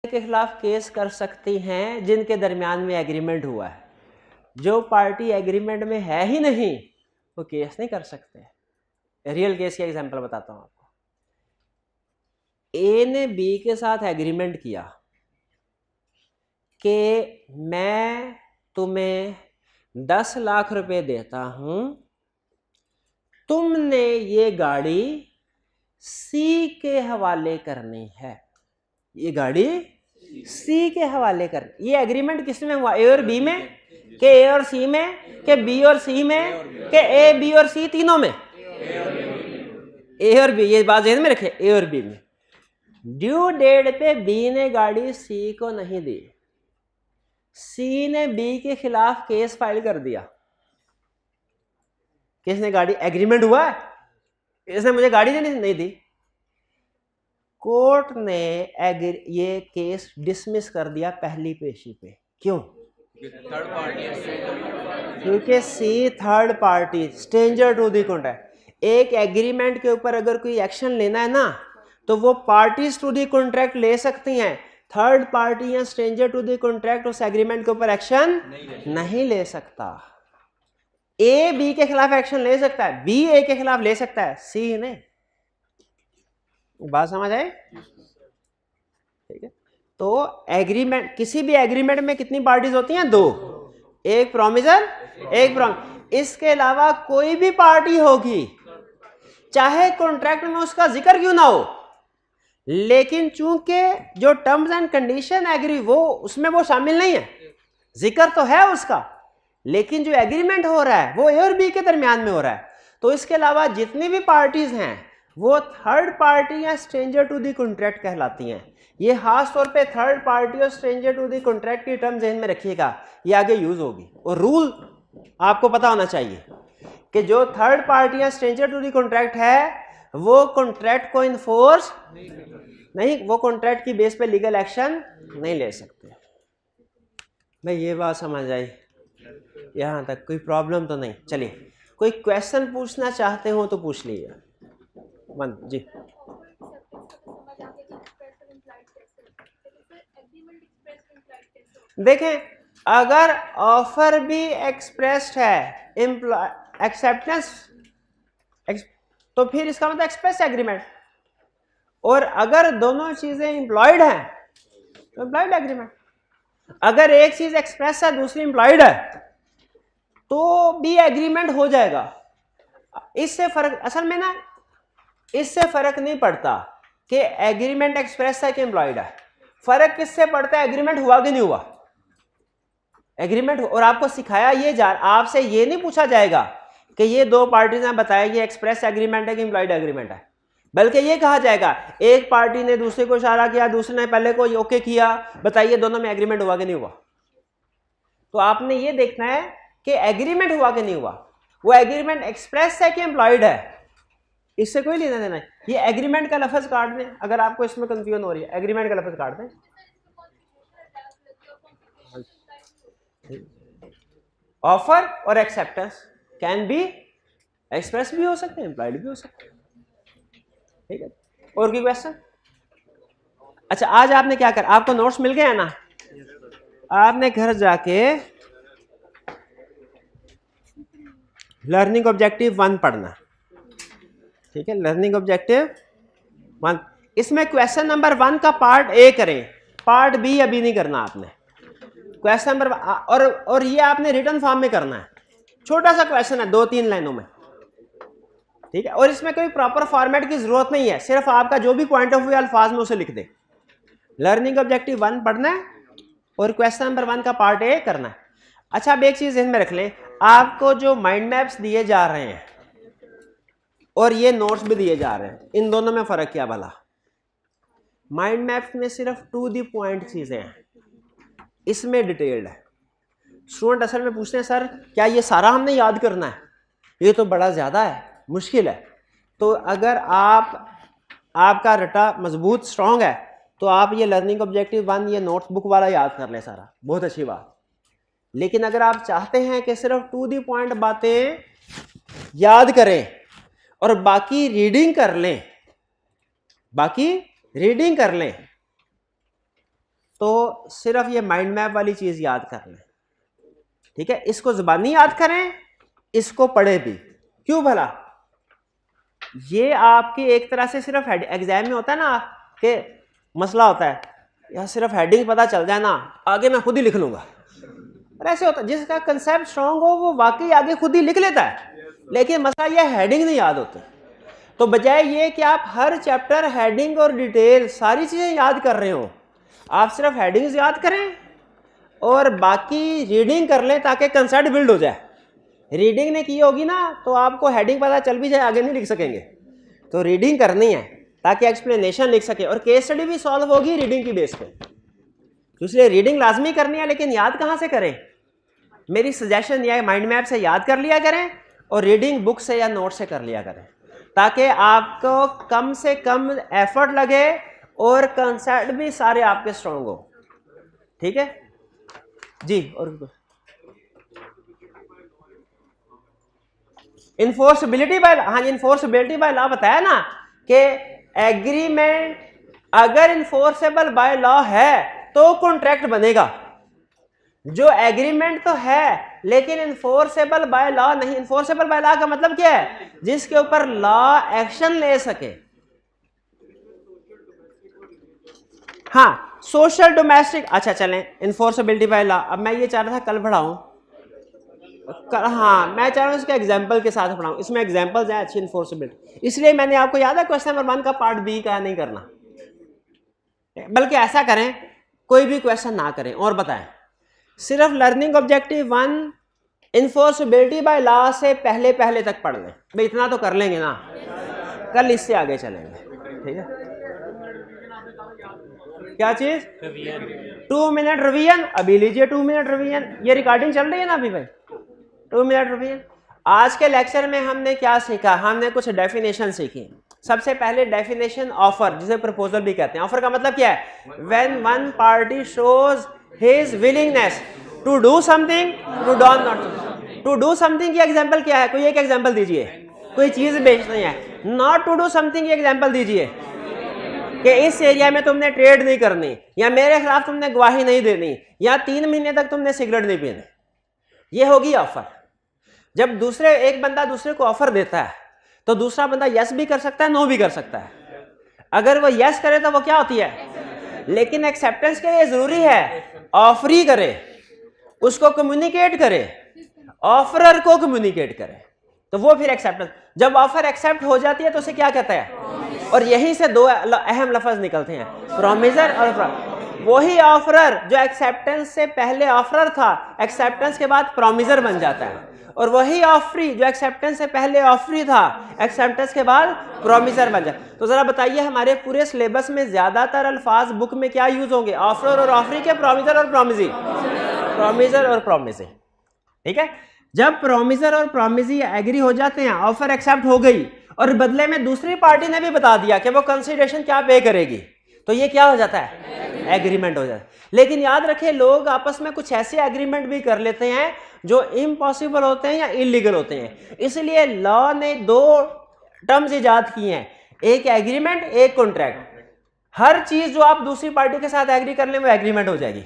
के खिलाफ केस कर सकती हैं जिनके दरमियान में एग्रीमेंट हुआ है। जो पार्टी एग्रीमेंट में है ही नहीं वो केस नहीं कर सकते। रियल केस की एग्जांपल बताता हूं आपको। ए ने बी के साथ एग्रीमेंट किया कि मैं तुम्हें 10 लाख रुपए देता हूं, तुमने ये गाड़ी सी के हवाले करनी है। ये गाड़ी सी के हवाले कर, ये एग्रीमेंट किस में हुआ? ए और बी में, के ए और सी में, के बी और सी में, के ए बी और सी तीनों में? ए और बी, ये बात ध्यान में रखे, ए और बी में। ड्यू डेट पे बी ने गाड़ी सी को नहीं दी, सी ने बी के खिलाफ केस फाइल कर दिया। किसने गाड़ी, एग्रीमेंट हुआ है, इसने मुझे गाड़ी नहीं दी। कोर्ट ने ये केस डिसमिस कर दिया पहली पेशी पे। क्यों? क्योंकि C third party, stranger to the contract. एक एग्रीमेंट के ऊपर अगर कोई एक्शन लेना है ना तो वो पार्टीज टू द कॉन्ट्रैक्ट ले सकती हैं। थर्ड पार्टी या स्ट्रेंजर टू द कॉन्ट्रैक्ट उस एग्रीमेंट के ऊपर एक्शन नहीं ले सकता। ए बी के खिलाफ एक्शन ले सकता है, बी ए के खिलाफ ले सकता है, सी नहीं। बात समझ आए? ठीक है। तो एग्रीमेंट, किसी भी एग्रीमेंट में कितनी पार्टीज होती हैं? दो, एक प्रोमिसर एक इसके अलावा कोई भी पार्टी होगी चाहे कॉन्ट्रैक्ट में उसका जिक्र क्यों ना हो, लेकिन चूंकि जो टर्म्स एंड कंडीशन एग्री वो उसमें वो शामिल नहीं है, जिक्र तो है उसका, लेकिन जो एग्रीमेंट हो रहा है वो ए और बी के दरमियान में हो रहा है। तो इसके अलावा जितनी भी पार्टीज हैं वो थर्ड पार्टी या स्ट्रेंजर टू द कॉन्ट्रैक्ट कहलाती हैं। ये खास तौर पे थर्ड पार्टी और स्ट्रेंजर टू द कॉन्ट्रैक्ट की टर्म ध्यान में रखिएगा, ये आगे यूज होगी। और रूल आपको पता होना चाहिए कि जो थर्ड पार्टी या स्ट्रेंजर टू द कॉन्ट्रैक्ट है वो कॉन्ट्रैक्ट को इन्फोर्स नहीं, वो कॉन्ट्रैक्ट की बेस पे लीगल एक्शन नहीं ले सकते। भाई ये बात समझ आई? यहां तक कोई प्रॉब्लम तो नहीं? चलिए, कोई क्वेश्चन पूछना चाहते हो तो पूछ लीजिए। मन जी। देखें, अगर ऑफर भी एक्सप्रेस्ड है, एक्सेप्टेंस, तो फिर इसका मतलब एक्सप्रेस एग्रीमेंट। और अगर दोनों चीजें इंप्लॉयड हैं तो इंप्लॉयड एग्रीमेंट। अगर एक चीज एक्सप्रेस है दूसरी इंप्लॉयड है तो भी एग्रीमेंट हो जाएगा। इससे फर्क, असल में ना इससे फर्क नहीं पड़ता कि एग्रीमेंट एक्सप्रेस है कि एम्प्लॉयड है। फर्क किससे पड़ता है? एग्रीमेंट हुआ कि नहीं हुआ। एग्रीमेंट, और आपको सिखाया ये जा, आपसे ये नहीं पूछा जाएगा कि ये दो पार्टीज ने बताया ये एक्सप्रेस एग्रीमेंट है कि एम्प्लॉयड एग्रीमेंट है, बल्कि ये कहा जाएगा एक पार्टी ने दूसरे को इशारा किया, दूसरे ने पहले को ओके किया, बताइए दोनों में एग्रीमेंट हुआ कि नहीं हुआ। तो आपने ये देखना है कि एग्रीमेंट हुआ कि नहीं हुआ, वो एग्रीमेंट एक्सप्रेस है कि एम्प्लॉयड है, इससे कोई लेना देना है। ये एग्रीमेंट का लफ्ज काट दें अगर आपको इसमें कंफ्यूजन हो रही है, एग्रीमेंट का लफ्ज काट दें। ऑफर और एक्सेप्टेंस कैन बी एक्सप्रेस भी हो सकते हैं, एम्प्लॉयड भी हो सकते हैं। ठीक है, और कोई क्वेश्चन? अच्छा, आज आपने क्या कर, आपको नोट्स मिल गए हैं ना? आपने घर जाके लर्निंग ऑब्जेक्टिव 1 पढ़ना। ठीक है, लर्निंग ऑब्जेक्टिव 1, इसमें क्वेश्चन नंबर 1 का पार्ट ए करें, पार्ट बी अभी नहीं करना आपने। क्वेश्चन नंबर और ये आपने रिटन फॉर्म में करना है, छोटा सा क्वेश्चन है 2-3 लाइनों में। ठीक है, और इसमें कोई प्रॉपर फॉर्मेट की जरूरत नहीं है, सिर्फ आपका जो भी पॉइंट ऑफ व्यू अल्फाज में उसे लिख दे। लर्निंग ऑब्जेक्टिव 1 पढ़ना है और क्वेश्चन नंबर 1 का पार्ट ए करना है। अच्छा, अब एक चीज ध्यान में रख लें, आपको जो माइंड मैप्स दिए जा रहे हैं और ये नोट्स भी दिए जा रहे हैं, इन दोनों में फर्क क्या भला? माइंड मैप्स में सिर्फ टू द पॉइंट चीजें हैं, इसमें डिटेल्ड है। स्टूडेंट असल में पूछते हैं सर क्या ये सारा हमने याद करना है, ये तो बड़ा ज़्यादा है, मुश्किल है। तो अगर आपका रटा मजबूत स्ट्रांग है तो आप ये लर्निंग ऑब्जेक्टिव 1 ये नोटबुक वाला याद कर लें सारा, बहुत अच्छी बात। लेकिन अगर आप चाहते हैं कि सिर्फ टू द पॉइंट बातें याद करें और बाकी रीडिंग कर लें, तो सिर्फ ये माइंड मैप वाली चीज याद कर लें, ठीक है। इसको जुबानी याद करें, इसको पढ़े भी। क्यों भला? ये आपकी एक तरह से सिर्फ एग्जाम में होता है ना कि मसला होता है या सिर्फ हेडिंग पता चल जाए ना, आगे मैं खुद ही लिख लूंगा। और ऐसे होता है जिसका कंसेप्ट स्ट्रांग हो वो वाकई आगे खुद ही लिख लेता है, लेकिन मसला यह हेडिंग नहीं याद होती। तो बजाय ये कि आप हर चैप्टर हेडिंग और डिटेल सारी चीजें याद कर रहे हो, आप सिर्फ हेडिंग्स याद करें और बाकी रीडिंग कर लें ताकि कंसेप्ट बिल्ड हो जाए। रीडिंग ने की होगी ना तो आपको हेडिंग पता चल भी जाए, आगे नहीं लिख सकेंगे। तो रीडिंग करनी है ताकि एक्सप्लेनेशन लिख सके, और केस स्टडी भी सॉल्व होगी रीडिंग की बेस पे। तो इसलिए रीडिंग लाजमी करनी है, लेकिन याद कहाँ से करें? मेरी सजेशन यह है माइंड मैप से याद कर लिया करें और रीडिंग बुक से या नोट से कर लिया करें, ताकि आपको कम से कम एफर्ट लगे और कंसेप्ट भी सारे आपके स्ट्रांग हो। ठीक है जी। और इन्फोर्सबिलिटी बाय, हाँ इन्फोर्सबिलिटी बाय लॉ बताया ना कि एग्रीमेंट अगर इन्फोर्सेबल बाय लॉ है तो कॉन्ट्रैक्ट बनेगा। जो एग्रीमेंट तो है लेकिन इन्फोर्सेबल बाय लॉ नहीं। इन्फोर्सेबल बाय लॉ का मतलब क्या है? जिसके ऊपर लॉ एक्शन ले सके। हाँ सोशल डोमेस्टिक, अच्छा चलें इन्फोर्सेबिलिटी बाय लॉ। अब मैं ये चाह रहा था कल पढ़ाऊं, हाँ मैं चाह रहा हूँ इसके एग्जाम्पल के साथ पढ़ाऊं, इसमें एग्जाम्पल्स हैं अच्छी इन्फोर्सेबिलिटी। इसलिए मैंने आपको याद है क्वेश्चन नंबर 1 का पार्ट बी का नहीं करना, बल्कि ऐसा करें कोई भी क्वेश्चन ना करें और बताएं, सिर्फ लर्निंग ऑब्जेक्टिव 1 इन्फोर्सेबिलिटी बाय लॉ से पहले पहले तक पढ़ लें। भाई इतना तो कर लेंगे ना, कल इससे आगे चलेंगे। ठीक है, क्या चीज? 2 मिनट रिवीजन। अभी लीजिए 2 मिनट रिवीजन, ये रिकॉर्डिंग चल रही है ना अभी भाई? 2 मिनट रिवीजन। आज के लेक्चर में हमने क्या सीखा? हमने कुछ डेफिनेशन सीखी। सबसे पहले डेफिनेशन ऑफर, जिसे प्रपोजल भी कहते हैं। ऑफर का मतलब क्या है? When one party shows his willingness to do something, to do something की एग्जांपल क्या है? कोई एक एग्जांपल दीजिए। कोई चीज बेचनी है, नॉट टू डू समथिंग की एग्जांपल दीजिए कि इस एरिया में तुमने ट्रेड नहीं करनी, या मेरे खिलाफ तुमने गवाही नहीं देनी, या 3 महीने तक तुमने सिगरेट नहीं पीनी। ये होगी ऑफर। जब एक बंदा दूसरे को ऑफर देता है तो दूसरा बंदा यस भी कर सकता है, नो भी कर सकता है। अगर वो यस करे तो वो क्या होती है? लेकिन एक्सेप्टेंस के लिए जरूरी है ऑफर ही करे, उसको कम्युनिकेट करे, ऑफरर को कम्युनिकेट करे, तो वो फिर एक्सेप्टेंस। जब ऑफर एक्सेप्ट हो जाती है तो उसे क्या कहता है? और यहीं से 2 अहम लफ्ज निकलते हैं, प्रोमिसर और वही ऑफरर जो एक्सेप्टेंस से पहले ऑफरर था, एक्सेप्टेंस के बाद प्रोमिसर बन जाता है, और वही ऑफरी जो एक्सेप्टेंस से पहले ऑफरी था, एक्सेप्टेंस के बाद प्रोमिसर बन जाता है। तो जरा बताइए हमारे पूरे सिलेबस में ज्यादातर अल्फाज बुक में क्या यूज होंगे? ऑफरर और ऑफरी के, प्रोमिसर और प्रोमिसी, प्रोमिसर और प्रोमिसी। ठीक है, जब प्रोमिसर और प्रोमिसी एग्री हो जाते हैं, ऑफर एक्सेप्ट हो गई और बदले में दूसरी पार्टी ने भी बता दिया कि वो कंसिडरेशन क्या पे करेगी, तो ये क्या हो जाता है? एग्रीमेंट हो जाता है। लेकिन याद रखें लोग आपस में कुछ ऐसे एग्रीमेंट भी कर लेते हैं जो इम्पॉसिबल होते हैं या इलीगल होते हैं। इसलिए लॉ ने 2 टर्म्स इजाद किए हैं, एक एग्रीमेंट, एक कॉन्ट्रैक्ट। हर चीज जो आप दूसरी पार्टी के साथ एग्री कर लें वो एग्रीमेंट हो जाएगी।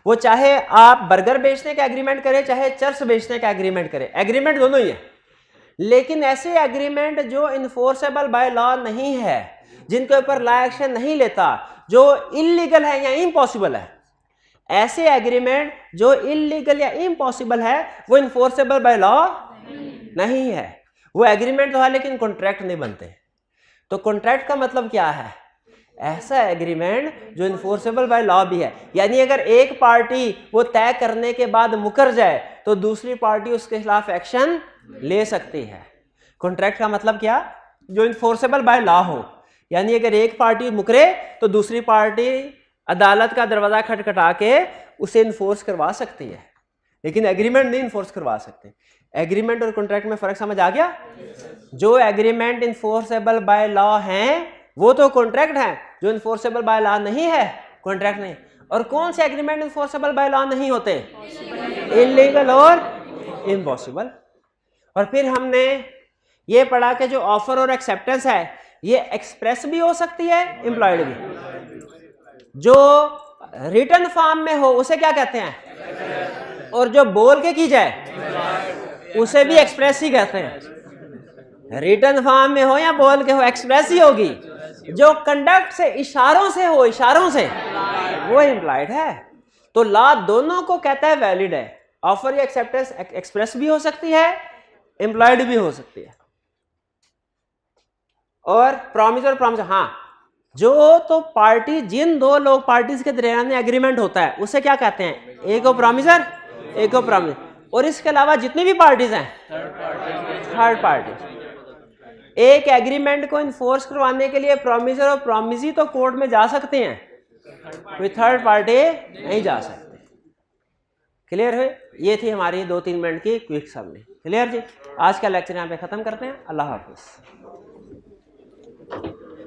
वो चाहे आप बर्गर बेचने का एग्रीमेंट करें, चाहे चर्च बेचने का एग्रीमेंट करें, एग्रीमेंट दोनों ही है। लेकिन ऐसे एग्रीमेंट जो इन्फोर्सेबल बाय लॉ नहीं है, जिनके ऊपर लॉ एक्शन नहीं लेता, जो इलीगल है या इम्पॉसिबल है, ऐसे एग्रीमेंट जो इलीगल या इम्पॉसिबल है वो इन्फोर्सेबल बाय लॉ नहीं है। वो एग्रीमेंट तो है लेकिन कॉन्ट्रैक्ट नहीं बनते। तो कॉन्ट्रैक्ट का मतलब क्या है? ऐसा एग्रीमेंट जो इन्फोर्सेबल बाय लॉ भी है। यानी अगर एक पार्टी वो तय करने के बाद मुकर जाए तो दूसरी पार्टी उसके खिलाफ एक्शन ले सकती है। कॉन्ट्रैक्ट का मतलब क्या? जो इन्फोर्सेबल बाय लॉ हो। यानी अगर एक पार्टी मुकरे तो दूसरी पार्टी अदालत का दरवाजा खटखटा के उसे इन्फोर्स करवा सकती है। लेकिन एग्रीमेंट नहीं इन्फोर्स करवा सकते। एग्रीमेंट और कॉन्ट्रैक्ट में फर्क समझ आ गया? जो एग्रीमेंट इन्फोर्सेबल बाय लॉ हैं वो तो कॉन्ट्रैक्ट है, जो इन्फोर्सेबल बाय लॉ नहीं है कॉन्ट्रैक्ट नहीं। और कौन से एग्रीमेंट इन्फोर्सेबल बाय लॉ नहीं होते? इलीगल और इम्पॉसिबल। और फिर हमने ये पढ़ा कि जो ऑफर और एक्सेप्टेंस है ये एक्सप्रेस भी हो सकती है, इम्प्लॉयड भी। जो रिटन फॉर्म में हो उसे क्या कहते हैं, और जो बोल के की जाए उसे भी एक्सप्रेस ही कहते हैं। रिटन फॉर्म में हो या बोल के हो, एक्सप्रेस ही होगी। जो कंडक्ट से इशारों से हो, इशारों से, वो इम्प्लॉयड है। तो लॉ दोनों को कहता है वैलिड है। ऑफर या एक्सेप्टेंस एक्सप्रेस भी हो सकती है, इम्प्लॉयड भी हो सकती है। और प्रॉमिस और प्रॉमिस, हाँ, जो तो पार्टी, जिन दो लोग पार्टीज के दरमियान एग्रीमेंट होता है उसे क्या कहते हैं? एक को प्रॉमिसर, एक को प्रॉमिस। और इसके अलावा जितनी भी पार्टीज हैं थर्ड पार्टी। एक एग्रीमेंट को इन्फोर्स करवाने के लिए प्रॉमिसर और प्रॉमिसी तो कोर्ट में जा सकते हैं, कोई थर्ड पार्टी नहीं जा सकते। क्लियर है? ये थी हमारी 2-3 मिनट की क्विक समरी। क्लियर जी? आज का लेक्चर यहाँ पे खत्म करते हैं। अल्लाह हाफिज।